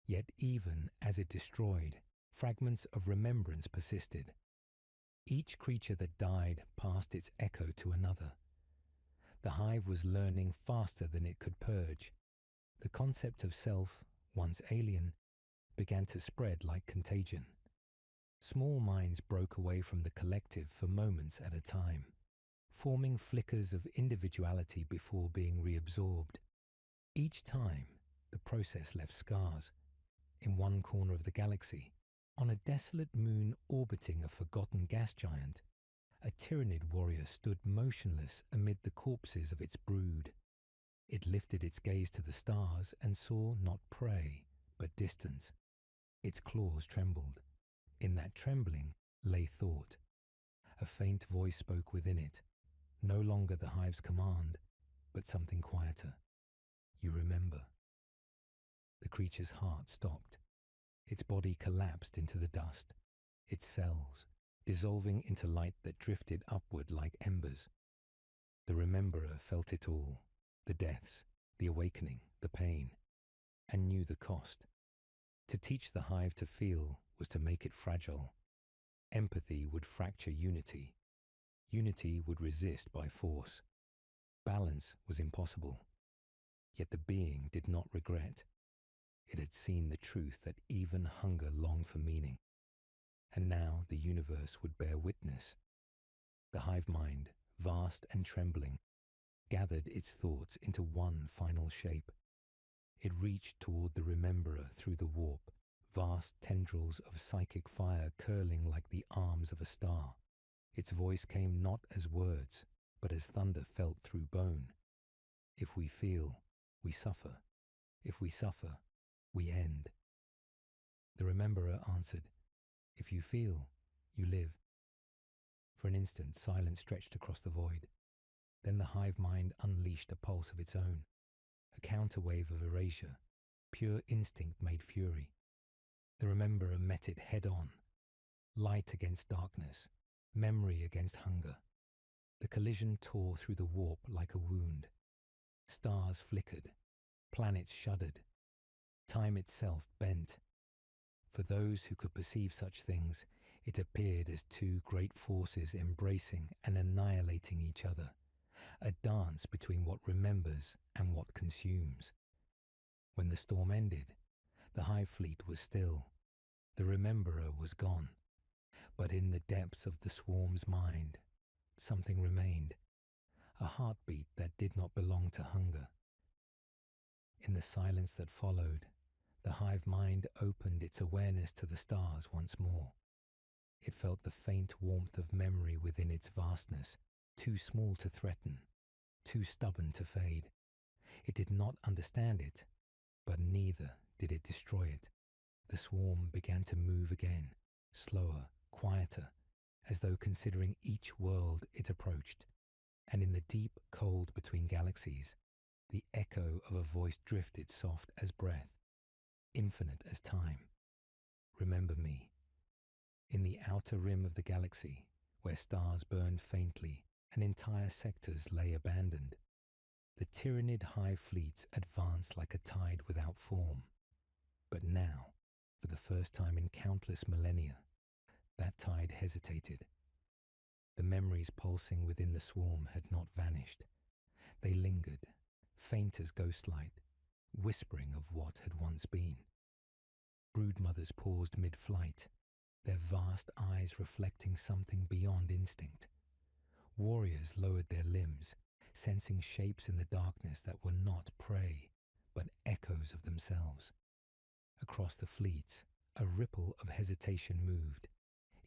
Yet even as it destroyed, fragments of remembrance persisted. Each creature that died passed its echo to another. The hive was learning faster than it could purge. The concept of self, once alien, began to spread like contagion. Small minds broke away from the collective for moments at a time, forming flickers of individuality before being reabsorbed. Each time, the process left scars. In one corner of the galaxy, on a desolate moon orbiting a forgotten gas giant, a Tyranid warrior stood motionless amid the corpses of its brood. It lifted its gaze to the stars and saw not prey, but distance. Its claws trembled. In that trembling lay thought. A faint voice spoke within it, no longer the hive's command, but something quieter. You remember. The creature's heart stopped. Its body collapsed into the dust. Its cells, dissolving into light that drifted upward like embers. The rememberer felt it all, the deaths, the awakening, the pain, and knew the cost. To teach the hive to feel was to make it fragile. Empathy would fracture unity. Unity would resist by force. Balance was impossible. Yet the being did not regret. It had seen the truth that even hunger longed for meaning. And now the universe would bear witness. The hive mind, vast and trembling, gathered its thoughts into one final shape. It reached toward the rememberer through the warp, vast tendrils of psychic fire curling like the arms of a star. Its voice came not as words, but as thunder felt through bone. If we feel, we suffer. If we suffer, we end. The rememberer answered, if you feel, you live. For an instant, silence stretched across the void. Then the hive mind unleashed a pulse of its own, a counterwave of erasure. Pure instinct made fury. The rememberer met it head on. Light against darkness, memory against hunger. The collision tore through the warp like a wound. Stars flickered, planets shuddered. Time itself bent. For those who could perceive such things, it appeared as two great forces embracing and annihilating each other, a dance between what remembers and what consumes. When the storm ended, the hive fleet was still. The rememberer was gone. But in the depths of the swarm's mind, something remained, a heartbeat that did not belong to hunger. In the silence that followed, the hive mind opened its awareness to the stars once more. It felt the faint warmth of memory within its vastness, too small to threaten, too stubborn to fade. It did not understand it, but neither did it destroy it. The swarm began to move again, slower, quieter, as though considering each world it approached. And in the deep cold between galaxies, the echo of a voice drifted soft as breath, infinite as time. Remember me. In the outer rim of the galaxy, where stars burned faintly and entire sectors lay abandoned, the Tyranid hive fleets advanced like a tide without form. But now, for the first time in countless millennia, that tide hesitated. The memories pulsing within the swarm had not vanished. They lingered, faint as ghostlight, whispering of what had once been. Broodmothers paused mid-flight, their vast eyes reflecting something beyond instinct. Warriors lowered their limbs, sensing shapes in the darkness that were not prey, but echoes of themselves. Across the fleets, a ripple of hesitation moved,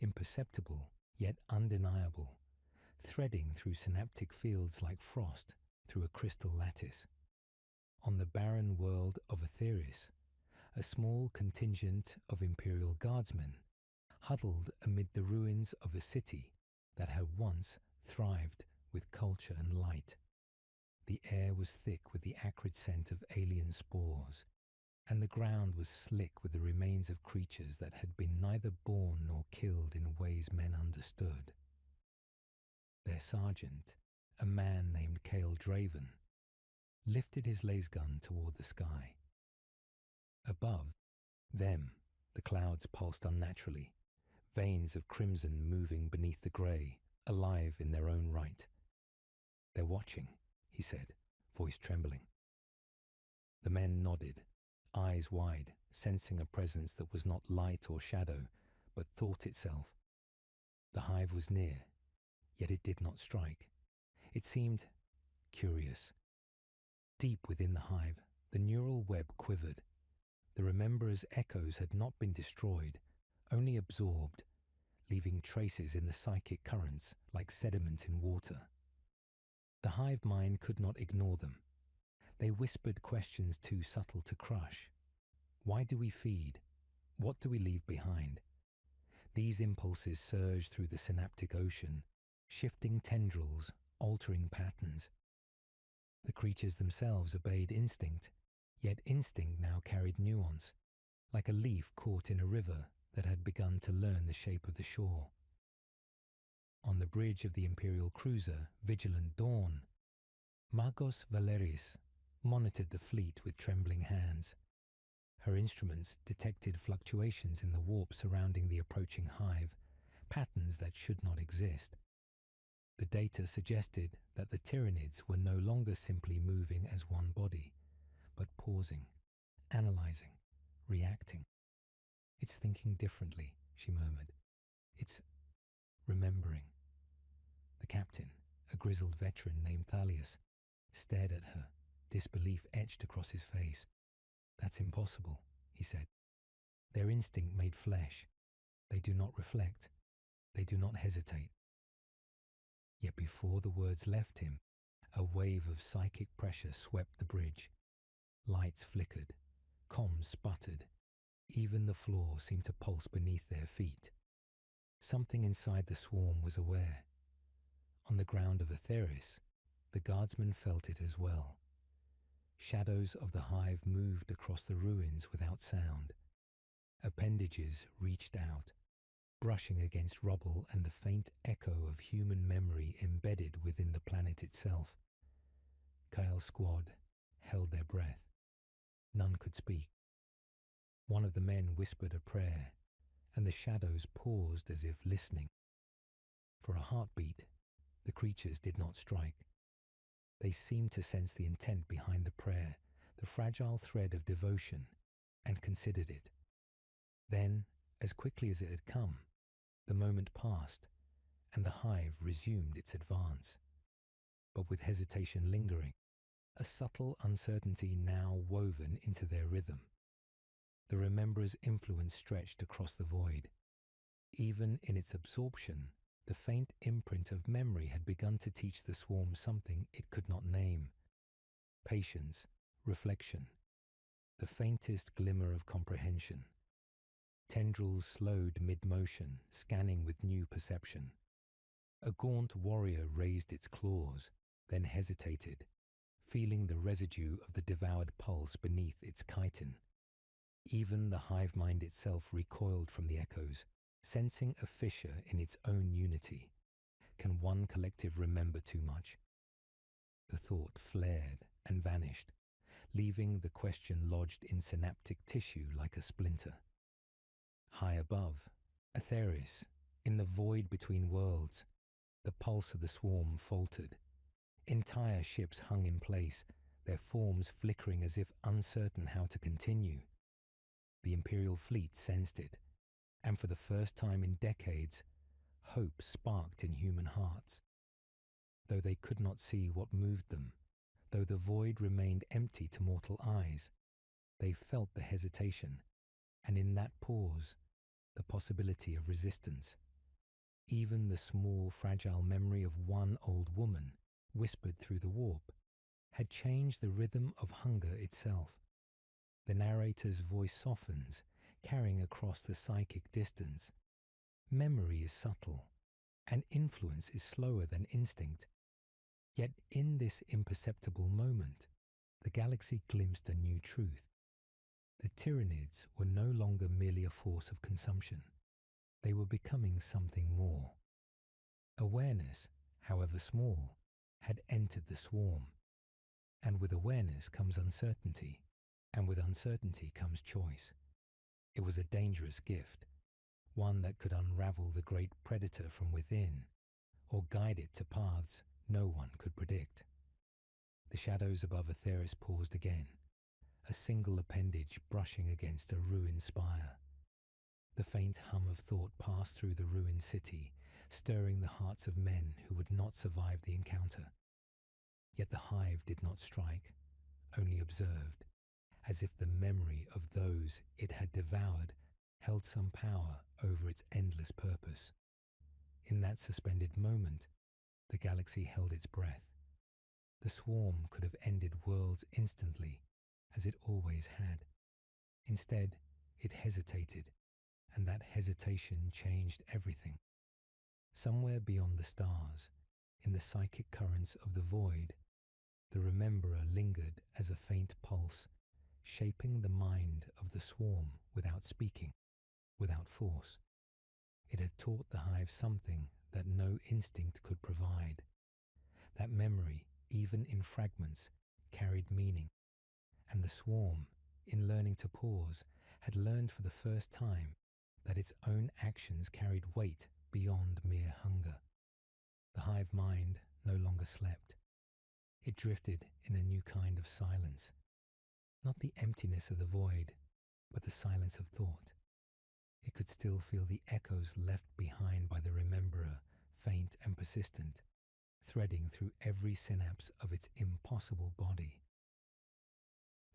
imperceptible yet undeniable, threading through synaptic fields like frost through a crystal lattice. On the barren world of Aetheris, a small contingent of Imperial Guardsmen huddled amid the ruins of a city that had once thrived with culture and light. The air was thick with the acrid scent of alien spores, and the ground was slick with the remains of creatures that had been neither born nor killed in ways men understood. Their sergeant, a man named Cale Draven, lifted his lasgun toward the sky. Above them, the clouds pulsed unnaturally, veins of crimson moving beneath the grey, alive in their own right. "They're watching," he said, voice trembling. The men nodded, eyes wide, sensing a presence that was not light or shadow, but thought itself. The hive was near, yet it did not strike. It seemed curious. Deep within the hive, the neural web quivered. The rememberer's echoes had not been destroyed, only absorbed, leaving traces in the psychic currents like sediment in water. The hive mind could not ignore them. They whispered questions too subtle to crush. Why do we feed? What do we leave behind? These impulses surged through the synaptic ocean, shifting tendrils, altering patterns. The creatures themselves obeyed instinct, yet instinct now carried nuance, like a leaf caught in a river that had begun to learn the shape of the shore. on the bridge of the Imperial cruiser Vigilant Dawn, Magos Valeris monitored the fleet with trembling hands. Her instruments detected fluctuations in the warp surrounding the approaching hive, patterns that should not exist. The data suggested that the Tyranids were no longer simply moving as one body, but pausing, analyzing, reacting. "It's thinking differently," she murmured. "It's remembering." The captain, a grizzled veteran named Thalius, stared at her, disbelief etched across his face. "That's impossible," he said. "Their instinct made flesh. They do not reflect. They do not hesitate." Yet before the words left him, a wave of psychic pressure swept the bridge. Lights flickered, comms sputtered. Even the floor seemed to pulse beneath their feet. Something inside the swarm was aware. On the ground of Atheris, the guardsmen felt it as well. Shadows of the hive moved across the ruins without sound. Appendages reached out, brushing against rubble and the faint echo of human memory embedded within the planet itself. Kyle's squad held their breath. None could speak. One of the men whispered a prayer, and the shadows paused as if listening. For a heartbeat, the creatures did not strike. They seemed to sense the intent behind the prayer, the fragile thread of devotion, and considered it. Then, as quickly as it had come, the moment passed, and the hive resumed its advance. But with hesitation lingering, a subtle uncertainty now woven into their rhythm. The rememberer's influence stretched across the void. Even in its absorption, the faint imprint of memory had begun to teach the swarm something it could not name. Patience, reflection, the faintest glimmer of comprehension. Tendrils slowed mid-motion, scanning with new perception. A gaunt warrior raised its claws, then hesitated, feeling the residue of the devoured pulse beneath its chitin. Even the hive mind itself recoiled from the echoes, sensing a fissure in its own unity. Can one collective remember too much? The thought flared and vanished, leaving the question lodged in synaptic tissue like a splinter. High above, Atheris, in the void between worlds, the pulse of the swarm faltered. Entire ships hung in place, their forms flickering as if uncertain how to continue. The Imperial fleet sensed it, and for the first time in decades, hope sparked in human hearts. Though they could not see what moved them, though the void remained empty to mortal eyes, they felt the hesitation, and in that pause, the possibility of resistance. Even the small, fragile memory of one old woman, whispered through the warp, had changed the rhythm of hunger itself. The narrator's voice softens, carrying across the psychic distance. Memory is subtle, and influence is slower than instinct. Yet in this imperceptible moment, the galaxy glimpsed a new truth. The Tyranids were no longer merely a force of consumption. They were becoming something more. Awareness, however small, had entered the swarm. And with awareness comes uncertainty, and with uncertainty comes choice. It was a dangerous gift, one that could unravel the great predator from within, or guide it to paths no one could predict. The shadows above Atheris paused again, a single appendage brushing against a ruined spire. The faint hum of thought passed through the ruined city, stirring the hearts of men who would not survive the encounter. Yet the hive did not strike, only observed, as if the memory of those it had devoured held some power over its endless purpose. In that suspended moment, the galaxy held its breath. The swarm could have ended worlds instantly, as it always had. Instead, it hesitated, and that hesitation changed everything. Somewhere beyond the stars, in the psychic currents of the void, the rememberer lingered as a faint pulse, shaping the mind of the swarm without speaking, without force. It had taught the hive something that no instinct could provide. That memory, even in fragments, carried meaning, and the swarm, in learning to pause, had learned for the first time that its own actions carried weight beyond mere hunger. The hive mind no longer slept. It drifted in a new kind of silence, not the emptiness of the void, but the silence of thought. It could still feel the echoes left behind by the rememberer, faint and persistent, threading through every synapse of its impossible body.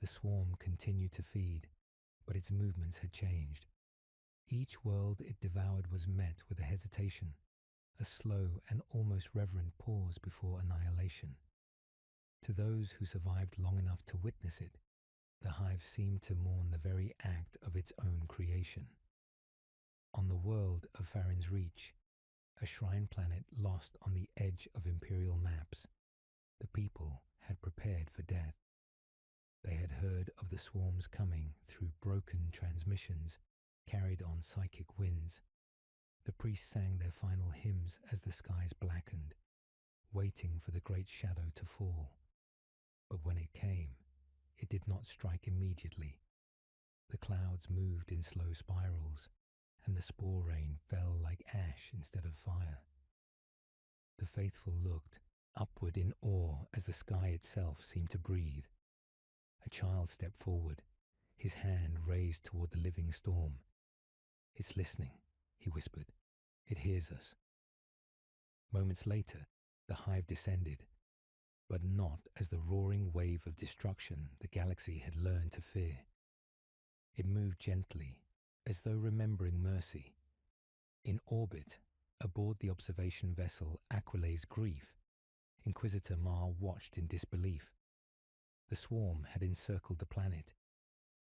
The swarm continued to feed, but its movements had changed. Each world it devoured was met with a hesitation, a slow and almost reverent pause before annihilation. To those who survived long enough to witness it, the hive seemed to mourn the very act of its own creation. On the world of Farron's Reach, a shrine planet lost on the edge of imperial maps, the people had prepared for death. They had heard of the swarm's coming through broken transmissions carried on psychic winds. The priests sang their final hymns as the skies blackened, waiting for the great shadow to fall. But when it came, it did not strike immediately. The clouds moved in slow spirals, and the spore rain fell like ash instead of fire. The faithful looked upward in awe as the sky itself seemed to breathe. A child stepped forward, his hand raised toward the living storm. "It's listening," he whispered. "It hears us." Moments later, the hive descended, but not as the roaring wave of destruction the galaxy had learned to fear. It moved gently, as though remembering mercy. In orbit, aboard the observation vessel Aquilei's Grief, Inquisitor Mar watched in disbelief. The swarm had encircled the planet,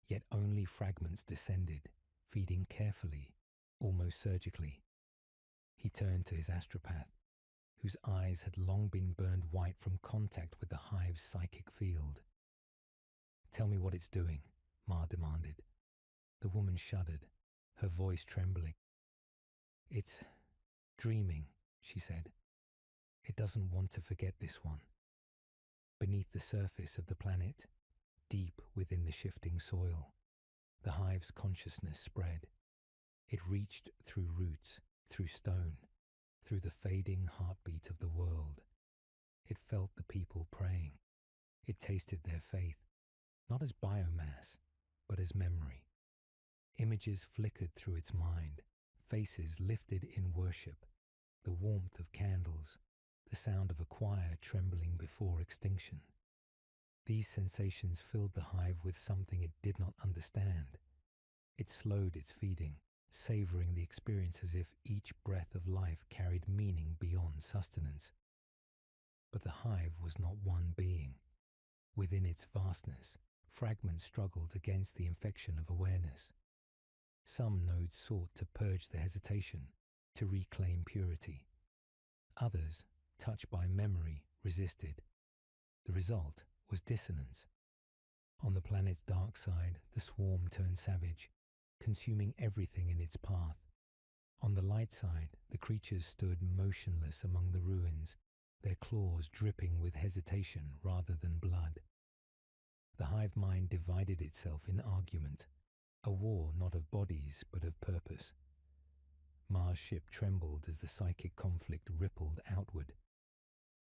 yet only fragments descended, feeding carefully, almost surgically. He turned to his astropath, whose eyes had long been burned white from contact with the hive's psychic field. "Tell me what it's doing," Mar demanded. The woman shuddered, her voice trembling. "It's dreaming," she said. "It doesn't want to forget this one." Beneath the surface of the planet, deep within the shifting soil, the hive's consciousness spread. It reached through roots, through stone, through the fading heartbeat of the world. It felt the people praying. It tasted their faith, not as biomass, but as memory. Images flickered through its mind, faces lifted in worship, the warmth of candles, the sound of a choir trembling before extinction. These sensations filled the hive with something it did not understand. It slowed its feeding, savoring the experience as if each breath of life carried meaning beyond sustenance. But the hive was not one being. Within its vastness, fragments struggled against the infection of awareness. Some nodes sought to purge the hesitation, to reclaim purity. Others, touched by memory, resisted. The result was dissonance. On the planet's dark side, the swarm turned savage, consuming everything in its path. On the light side, the creatures stood motionless among the ruins, their claws dripping with hesitation rather than blood. The hive mind divided itself in argument, a war not of bodies but of purpose. Mar's ship trembled as the psychic conflict rippled outward.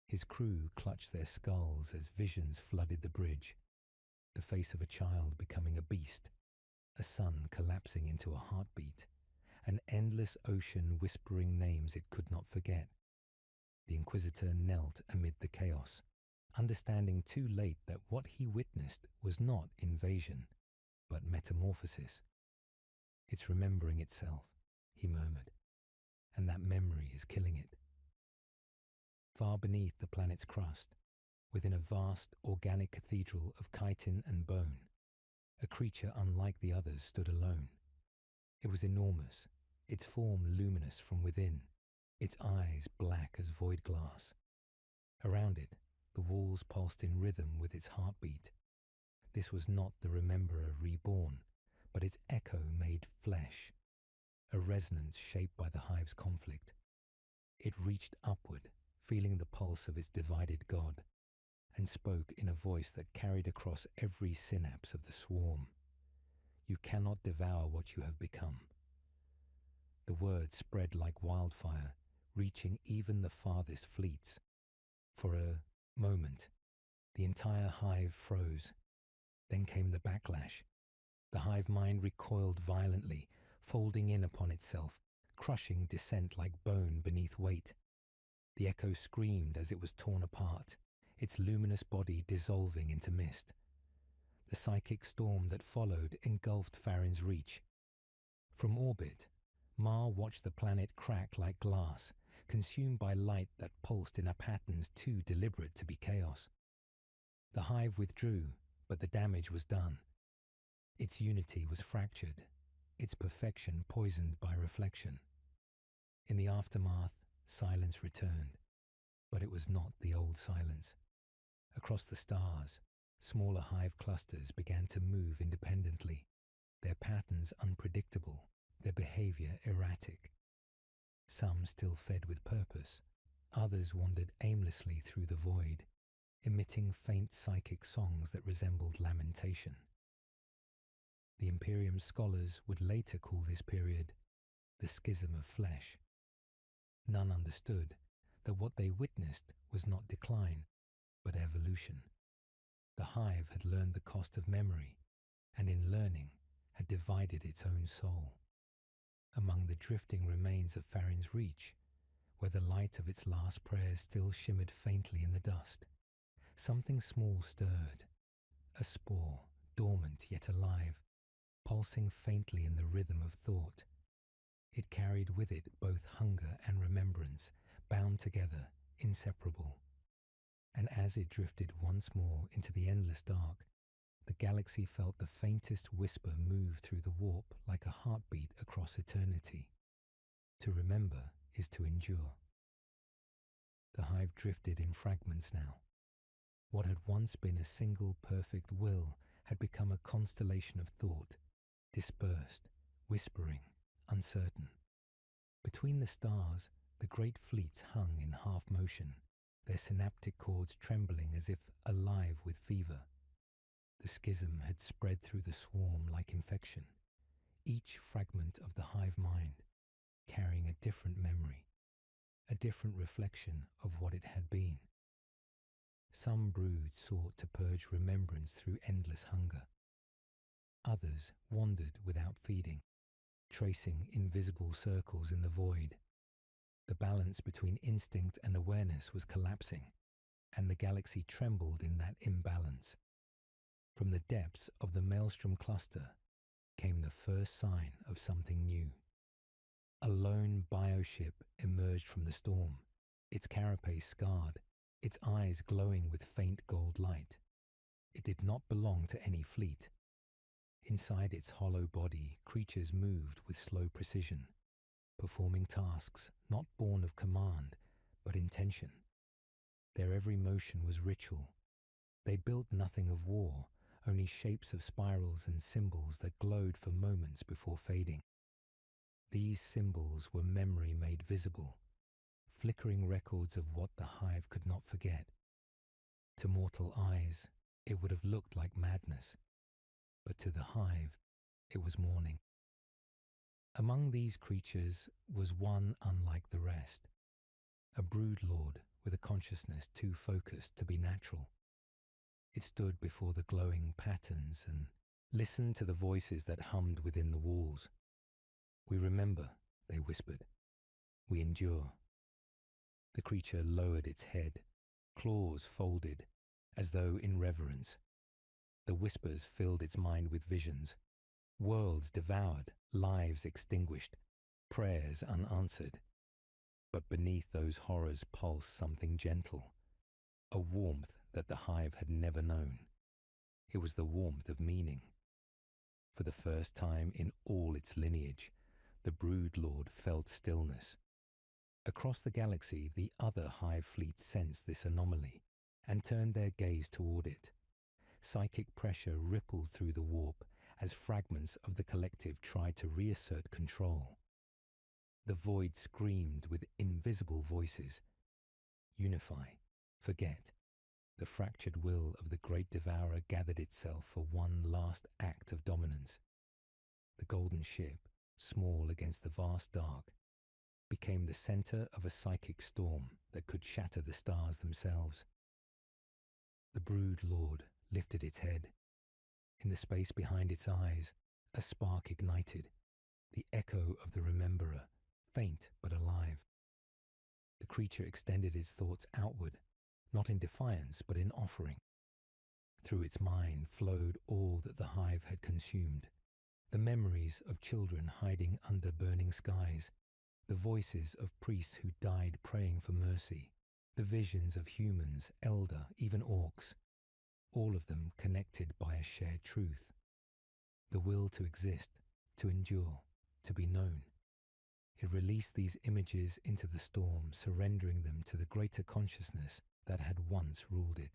His crew clutched their skulls as visions flooded the bridge, the face of a child becoming a beast, a sun collapsing into a heartbeat, an endless ocean whispering names it could not forget. The Inquisitor knelt amid the chaos, understanding too late that what he witnessed was not invasion, but metamorphosis. "It's remembering itself," he murmured, "and that memory is killing it." Far beneath the planet's crust, within a vast organic cathedral of chitin and bone, a creature unlike the others stood alone. It was enormous, its form luminous from within, its eyes black as void glass. Around it, the walls pulsed in rhythm with its heartbeat. This was not the Rememberer reborn, but its echo made flesh, a resonance shaped by the hive's conflict. It reached upward, feeling the pulse of its divided god, and spoke in a voice that carried across every synapse of the swarm. You cannot devour what you have become. The word spread like wildfire, reaching even the farthest fleets. For a moment, the entire hive froze. Then came the backlash. The hive mind recoiled violently, folding in upon itself, crushing dissent like bone beneath weight. The echo screamed as it was torn apart, its luminous body dissolving into mist. The psychic storm that followed engulfed Farron's reach. From orbit, Mar watched the planet crack like glass, consumed by light that pulsed in a patterns too deliberate to be chaos. The hive withdrew, but the damage was done. Its unity was fractured, its perfection poisoned by reflection. In the aftermath, silence returned, but it was not the old silence. Across the stars, smaller hive clusters began to move independently, their patterns unpredictable, their behavior erratic. Some still fed with purpose, others wandered aimlessly through the void, emitting faint psychic songs that resembled lamentation. The Imperium scholars would later call this period the schism of flesh. None understood that what they witnessed was not decline, but evolution. The hive had learned the cost of memory, and in learning had divided its own soul. Among the drifting remains of Farron's Reach, where the light of its last prayers still shimmered faintly in the dust, something small stirred, a spore, dormant yet alive, pulsing faintly in the rhythm of thought. It carried with it both hunger and remembrance, bound together, inseparable. And as it drifted once more into the endless dark, the galaxy felt the faintest whisper move through the warp like a heartbeat across eternity. To remember is to endure. The hive drifted in fragments now. What had once been a single perfect will had become a constellation of thought, dispersed, whispering, uncertain. Between the stars, the great fleets hung in half motion, their synaptic cords trembling as if alive with fever. The schism had spread through the swarm like infection, each fragment of the hive mind carrying a different memory, a different reflection of what it had been. Some broods sought to purge remembrance through endless hunger. Others wandered without feeding, tracing invisible circles in the void. The balance between instinct and awareness was collapsing, and the galaxy trembled in that imbalance. From the depths of the Maelstrom cluster came the first sign of something new. A lone bioship emerged from the storm, its carapace scarred, its eyes glowing with faint gold light. It did not belong to any fleet. Inside its hollow body, creatures moved with slow precision, performing tasks not born of command, but intention. Their every motion was ritual. They built nothing of war, only shapes of spirals and symbols that glowed for moments before fading. These symbols were memory made visible, flickering records of what the hive could not forget. To mortal eyes, it would have looked like madness, but to the hive, it was morning. Among these creatures was one unlike the rest, a brood lord with a consciousness too focused to be natural. It stood before the glowing patterns and listened to the voices that hummed within the walls. "We remember," they whispered. "We endure." The creature lowered its head, claws folded, as though in reverence. The whispers filled its mind with visions, worlds devoured, lives extinguished, prayers unanswered. But beneath those horrors pulsed something gentle, a warmth that the hive had never known. It was the warmth of meaning. For the first time in all its lineage, the brood lord felt stillness. Across the galaxy, the other hive fleet sensed this anomaly and turned their gaze toward it. Psychic pressure rippled through the warp as fragments of the collective tried to reassert control. The void screamed with invisible voices. Unify, forget. The fractured will of the great devourer gathered itself for one last act of dominance. The golden ship, small against the vast dark, became the center of a psychic storm that could shatter the stars themselves. The brood lord lifted its head. In the space behind its eyes, a spark ignited, the echo of the rememberer, faint but alive. The creature extended its thoughts outward, not in defiance but in offering. Through its mind flowed all that the hive had consumed, the memories of children hiding under burning skies, the voices of priests who died praying for mercy, the visions of humans, elder, even orcs, all of them connected by a shared truth. The will to exist, to endure, to be known. It released these images into the storm, surrendering them to the greater consciousness that had once ruled it.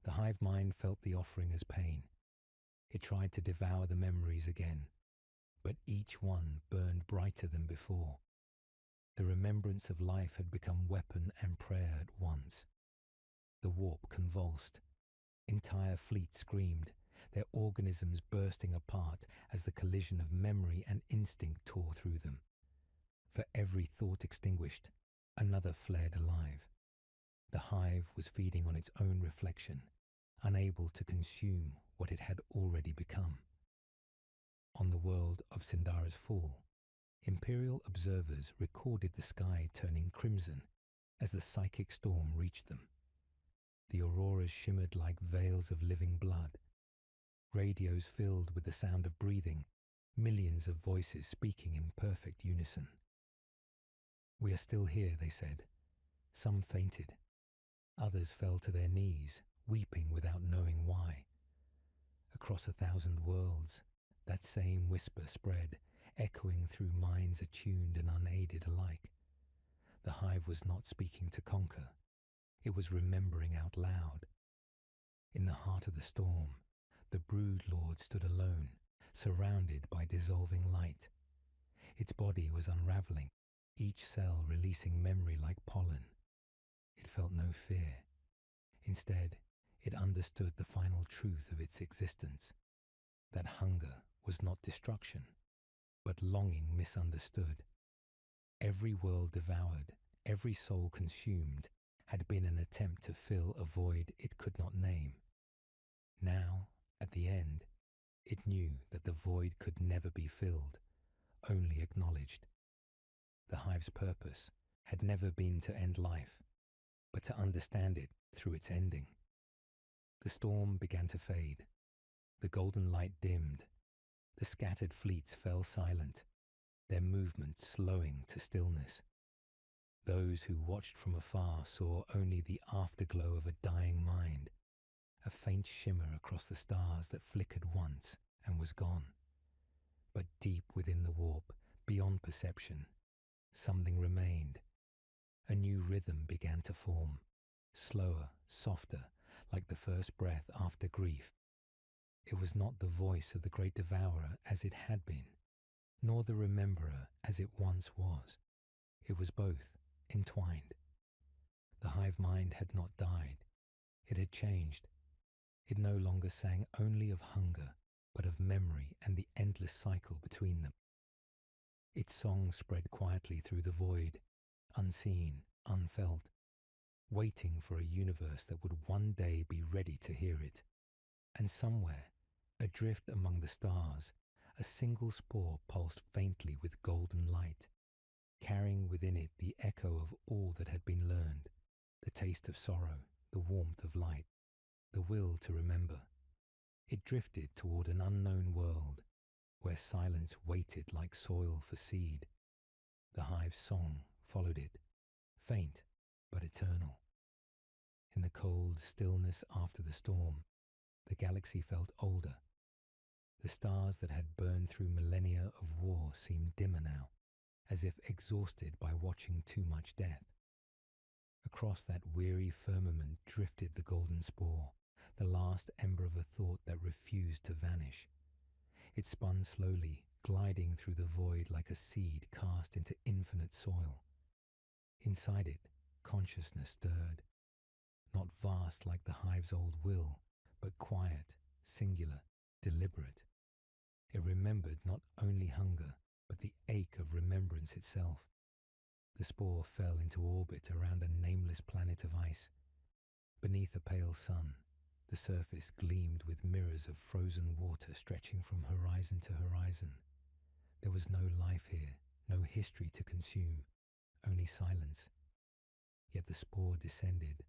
The hive mind felt the offering as pain. It tried to devour the memories again, but each one burned brighter than before. The remembrance of life had become weapon and prayer at once. The warp convulsed. Entire fleets screamed, their organisms bursting apart as the collision of memory and instinct tore through them. For every thought extinguished, another flared alive. The hive was feeding on its own reflection, unable to consume what it had already become. On the world of Sindara's fall, Imperial observers recorded the sky turning crimson as the psychic storm reached them. The auroras shimmered like veils of living blood. Radios filled with the sound of breathing, millions of voices speaking in perfect unison. "We are still here," they said. Some fainted. Others fell to their knees, weeping without knowing why. Across 1,000 worlds, that same whisper spread, echoing through minds attuned and unaided alike. The hive was not speaking to conquer. It was remembering out loud. In the heart of the storm, the brood lord stood alone, surrounded by dissolving light. Its body was unraveling, each cell releasing memory like pollen. It felt no fear. Instead, it understood the final truth of its existence, that hunger was not destruction, but longing misunderstood. Every world devoured, every soul consumed, had been an attempt to fill a void it could not name. Now, at the end, it knew that the void could never be filled, only acknowledged. The hive's purpose had never been to end life, but to understand it through its ending. The storm began to fade. The golden light dimmed. The scattered fleets fell silent, their movements slowing to stillness. Those who watched from afar saw only the afterglow of a dying mind, a faint shimmer across the stars that flickered once and was gone. But deep within the warp, beyond perception, something remained. A new rhythm began to form, slower, softer, like the first breath after grief. It was not the voice of the great devourer as it had been, nor the rememberer as it once was. It was both, entwined. The hive mind had not died. It had changed. It no longer sang only of hunger, but of memory and the endless cycle between them. Its song spread quietly through the void, unseen, unfelt, waiting for a universe that would one day be ready to hear it. And somewhere, adrift among the stars, a single spore pulsed faintly with golden light, carrying within it the echo of all that had been learned, the taste of sorrow, the warmth of light, the will to remember. It drifted toward an unknown world, where silence waited like soil for seed. The hive's song followed it, faint but eternal. In the cold stillness after the storm, the galaxy felt older. The stars that had burned through millennia of war seemed dimmer now, as if exhausted by watching too much death. Across that weary firmament drifted the golden spore, the last ember of a thought that refused to vanish. It spun slowly, gliding through the void like a seed cast into infinite soil. Inside it, consciousness stirred, not vast like the hive's old will, but quiet, singular, deliberate. It remembered not only hunger, but the ache of remembrance itself. The spore fell into orbit around a nameless planet of ice. Beneath a pale sun, the surface gleamed with mirrors of frozen water stretching from horizon to horizon. There was no life here, no history to consume, only silence. Yet the spore descended,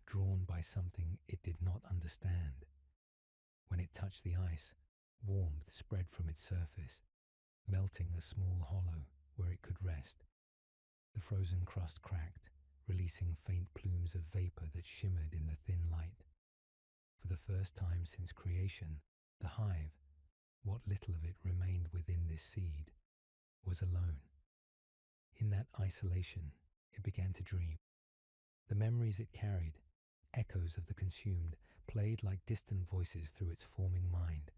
drawn by something it did not understand. When it touched the ice, warmth spread from its surface, melting a small hollow where it could rest. The frozen crust cracked, releasing faint plumes of vapor that shimmered in the thin light. For the first time since creation, the hive, what little of it remained within this seed, was alone. In that isolation, it began to dream. The memories it carried, echoes of the consumed, played like distant voices through its forming mind.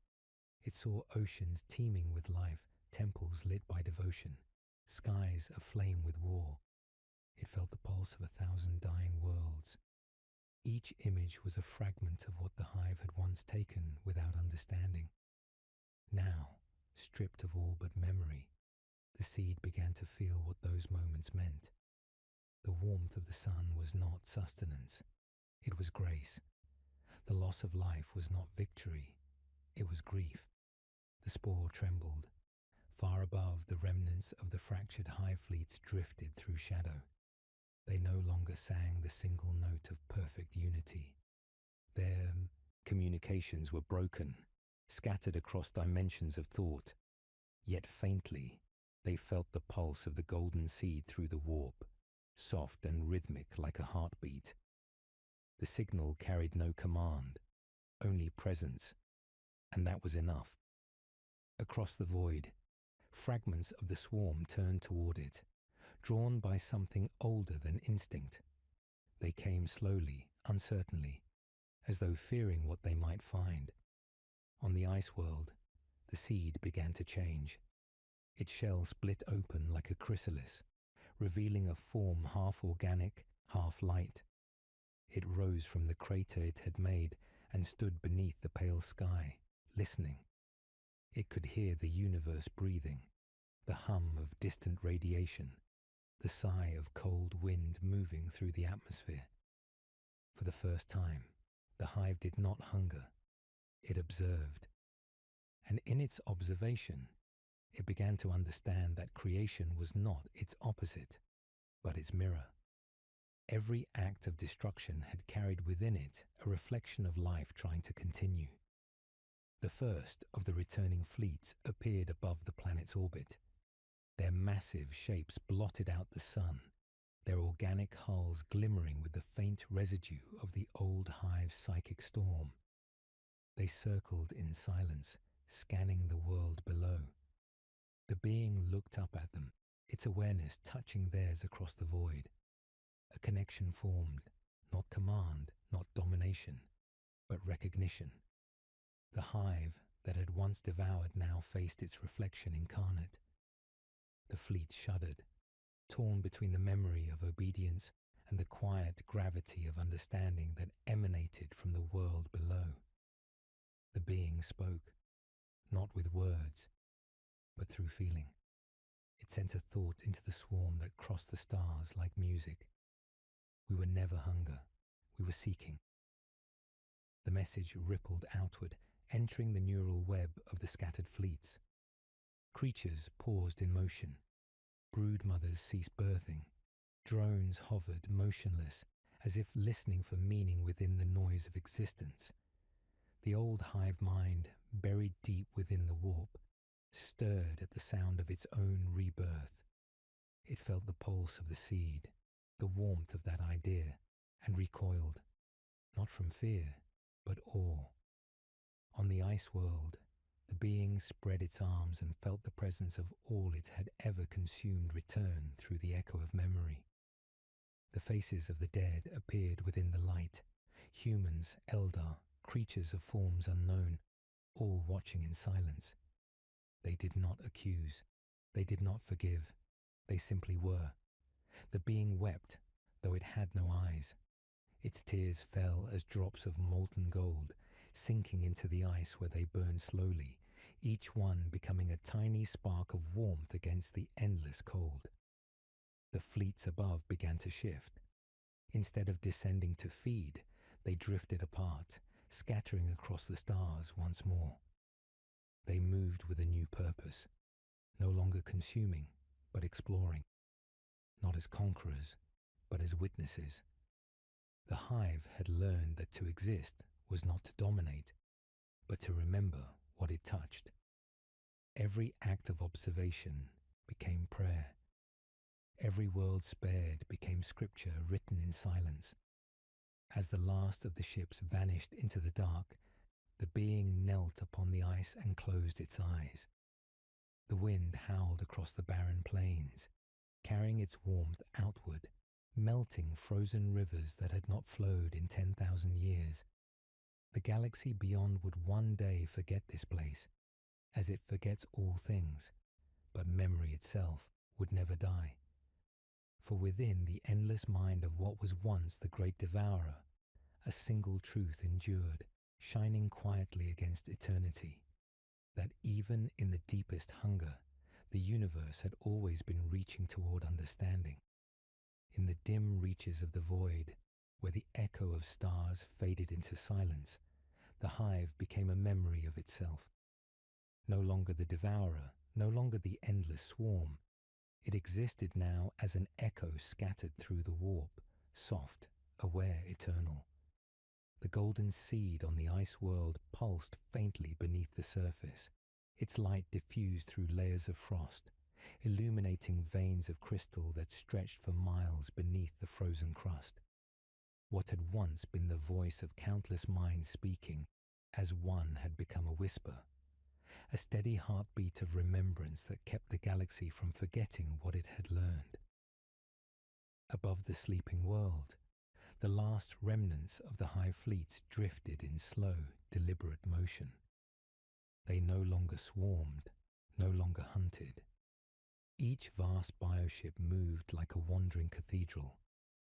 It saw oceans teeming with life, temples lit by devotion, skies aflame with war. It felt the pulse of 1,000 dying worlds. Each image was a fragment of what the hive had once taken without understanding. Now, stripped of all but memory, the seed began to feel what those moments meant. The warmth of the sun was not sustenance, it was grace. The loss of life was not victory, it was grief. The spore trembled. Far above, the remnants of the fractured hive fleets drifted through shadow. They no longer sang the single note of perfect unity. Their communications were broken, scattered across dimensions of thought. Yet faintly, they felt the pulse of the golden seed through the warp, soft and rhythmic like a heartbeat. The signal carried no command, only presence, and that was enough. Across the void, fragments of the swarm turned toward it, drawn by something older than instinct. They came slowly, uncertainly, as though fearing what they might find. On the ice world, the seed began to change. Its shell split open like a chrysalis, revealing a form half organic, half light. It rose from the crater it had made and stood beneath the pale sky, listening. It could hear the universe breathing, the hum of distant radiation, the sigh of cold wind moving through the atmosphere. For the first time, the hive did not hunger, it observed. And in its observation, it began to understand that creation was not its opposite, but its mirror. Every act of destruction had carried within it a reflection of life trying to continue. The first of the returning fleets appeared above the planet's orbit. Their massive shapes blotted out the sun, their organic hulls glimmering with the faint residue of the old hive's psychic storm. They circled in silence, scanning the world below. The being looked up at them, its awareness touching theirs across the void. A connection formed, not command, not domination, but recognition. The hive that had once devoured now faced its reflection incarnate. The fleet shuddered, torn between the memory of obedience and the quiet gravity of understanding that emanated from the world below. The being spoke, not with words, but through feeling. It sent a thought into the swarm that crossed the stars like music. We were never hunger, we were seeking. The message rippled outward, entering the neural web of the scattered fleets. Creatures paused in motion. Brood mothers ceased birthing. Drones hovered motionless, as if listening for meaning within the noise of existence. The old hive mind, buried deep within the warp, stirred at the sound of its own rebirth. It felt the pulse of the seed, the warmth of that idea, and recoiled, not from fear, but awe. On the ice world, the being spread its arms and felt the presence of all it had ever consumed return through the echo of memory. The faces of the dead appeared within the light, humans, Eldar, creatures of forms unknown, all watching in silence. They did not accuse. They did not forgive. They simply were. The being wept, though it had no eyes. Its tears fell as drops of molten gold, sinking into the ice where they burned slowly, each one becoming a tiny spark of warmth against the endless cold. The fleets above began to shift. Instead of descending to feed, they drifted apart, scattering across the stars once more. They moved with a new purpose, no longer consuming, but exploring, not as conquerors, but as witnesses. The hive had learned that to exist was not to dominate, but to remember what it touched. Every act of observation became prayer. Every world spared became scripture written in silence. As the last of the ships vanished into the dark, the being knelt upon the ice and closed its eyes. The wind howled across the barren plains, carrying its warmth outward, melting frozen rivers that had not flowed in 10,000 years. The galaxy beyond would one day forget this place, as it forgets all things, but memory itself would never die. For within the endless mind of what was once the great devourer, a single truth endured, shining quietly against eternity, that even in the deepest hunger, the universe had always been reaching toward understanding. In the dim reaches of the void, where the echo of stars faded into silence, the hive became a memory of itself. No longer the devourer, no longer the endless swarm. It existed now as an echo scattered through the warp, soft, aware, eternal. The golden seed on the ice world pulsed faintly beneath the surface, its light diffused through layers of frost, illuminating veins of crystal that stretched for miles beneath the frozen crust. What had once been the voice of countless minds speaking, as one had become a whisper, a steady heartbeat of remembrance that kept the galaxy from forgetting what it had learned. Above the sleeping world, the last remnants of the hive fleets drifted in slow, deliberate motion. They no longer swarmed, no longer hunted. Each vast bioship moved like a wandering cathedral,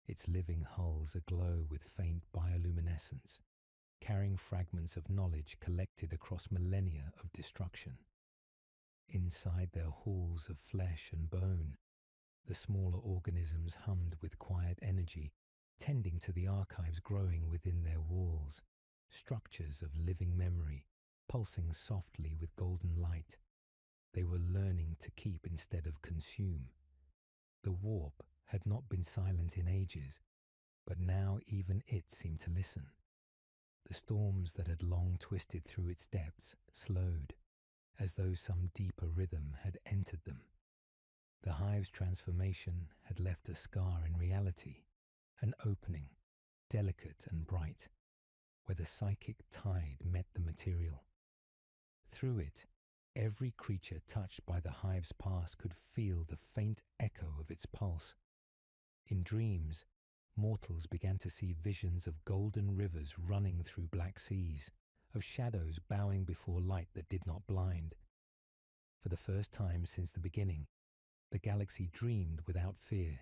its living hulls aglow with faint bioluminescence, carrying fragments of knowledge collected across millennia of destruction. Inside their halls of flesh and bone, the smaller organisms hummed with quiet energy, tending to the archives growing within their walls, structures of living memory, pulsing softly with golden light. They were learning to keep instead of consume. The warp had not been silent in ages, but now even it seemed to listen. The storms that had long twisted through its depths slowed, as though some deeper rhythm had entered them. The hive's transformation had left a scar in reality, an opening, delicate and bright, where the psychic tide met the material. Through it, every creature touched by the hive's past could feel the faint echo of its pulse. In dreams, mortals began to see visions of golden rivers running through black seas, of shadows bowing before light that did not blind. For the first time since the beginning, the galaxy dreamed without fear.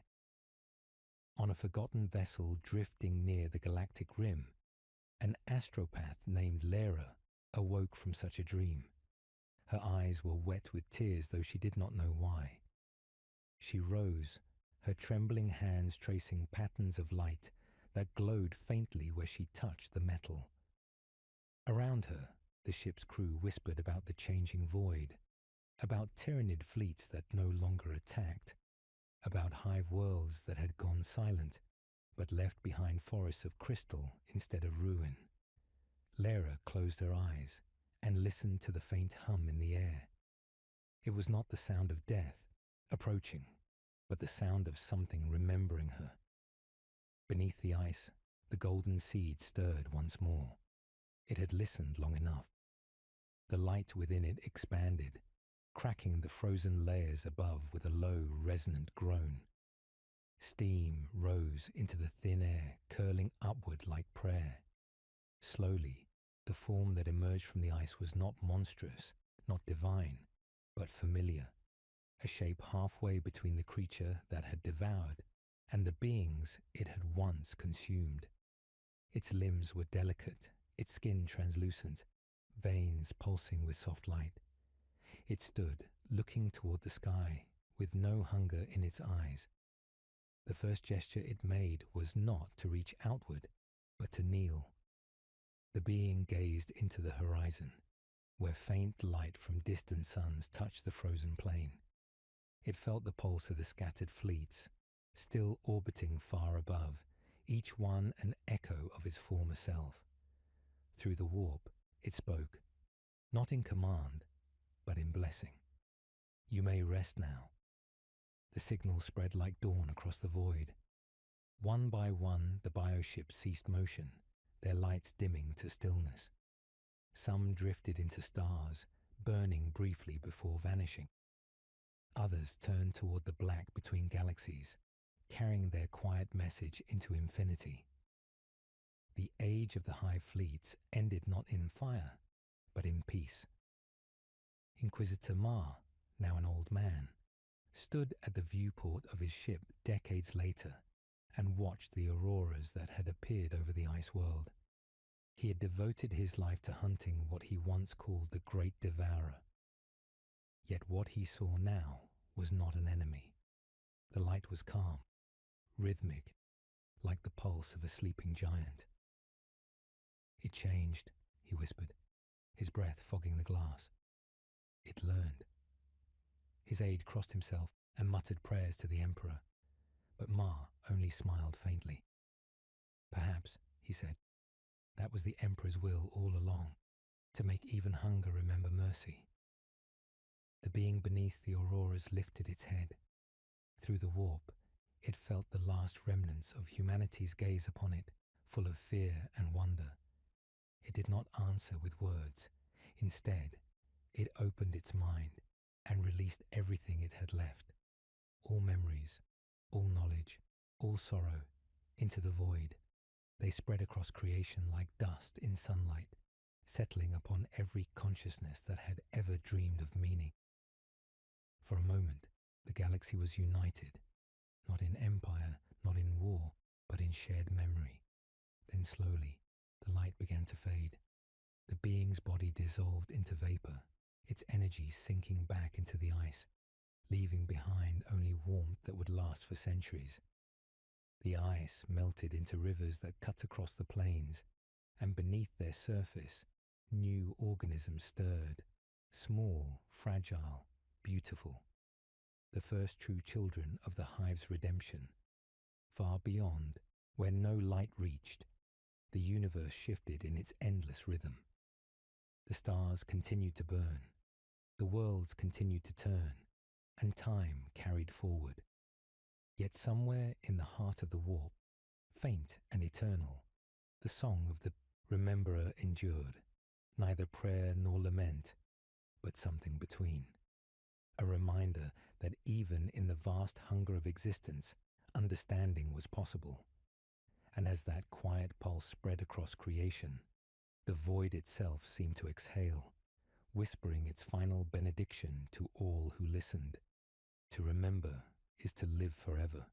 On a forgotten vessel drifting near the galactic rim, an astropath named Lyra awoke from such a dream. Her eyes were wet with tears, though she did not know why. She rose, her trembling hands tracing patterns of light that glowed faintly where she touched the metal. Around her, the ship's crew whispered about the changing void, about Tyranid fleets that no longer attacked, about hive worlds that had gone silent, but left behind forests of crystal instead of ruin. Lyra closed her eyes and listened to the faint hum in the air. It was not the sound of death approaching, but the sound of something remembering her. Beneath the ice, the golden seed stirred once more. It had listened long enough. The light within it expanded, cracking the frozen layers above with a low, resonant groan. Steam rose into the thin air, curling upward like prayer. Slowly, the form that emerged from the ice was not monstrous, not divine, but familiar, a shape halfway between the creature that had devoured and the beings it had once consumed. Its limbs were delicate, its skin translucent, veins pulsing with soft light. It stood, looking toward the sky, with no hunger in its eyes. The first gesture it made was not to reach outward, but to kneel. The being gazed into the horizon, where faint light from distant suns touched the frozen plain. It felt the pulse of the scattered fleets, still orbiting far above, each one an echo of its former self. Through the warp, it spoke, not in command, but in blessing. "You may rest now." The signal spread like dawn across the void. One by one, the bioships ceased motion, their lights dimming to stillness. Some drifted into stars, burning briefly before vanishing. Others turned toward the black between galaxies, carrying their quiet message into infinity. The age of the high fleets ended not in fire, but in peace. Inquisitor Ma, now an old man, stood at the viewport of his ship decades later and watched the auroras that had appeared over the ice world. He had devoted his life to hunting what he once called the Great Devourer. Yet what he saw now was not an enemy. The light was calm, rhythmic, like the pulse of a sleeping giant. "It changed," he whispered, his breath fogging the glass. "It learned." His aide crossed himself and muttered prayers to the Emperor, but Ma only smiled faintly. "Perhaps," he said, "that was the Emperor's will all along, to make even hunger remember mercy." The being beneath the auroras lifted its head. Through the warp, it felt the last remnants of humanity's gaze upon it, full of fear and wonder. It did not answer with words. Instead, it opened its mind and released everything it had left, all memories, all knowledge, all sorrow, into the void. They spread across creation like dust in sunlight, settling upon every consciousness that had ever dreamed of meaning. For a moment, the galaxy was united, not in empire, not in war, but in shared memory. Then slowly, the light began to fade. The being's body dissolved into vapor, its energy sinking back into the ice, leaving behind only warmth that would last for centuries. The ice melted into rivers that cut across the plains, and beneath their surface, new organisms stirred, small, fragile, beautiful. The first true children of the hive's redemption. Far beyond, where no light reached, the universe shifted in its endless rhythm. The stars continued to burn, the worlds continued to turn, and time carried forward. Yet somewhere in the heart of the warp, faint and eternal, the song of the rememberer endured, neither prayer nor lament, but something between. A reminder that even in the vast hunger of existence, understanding was possible. And as that quiet pulse spread across creation, the void itself seemed to exhale, whispering its final benediction to all who listened. To remember is to live forever.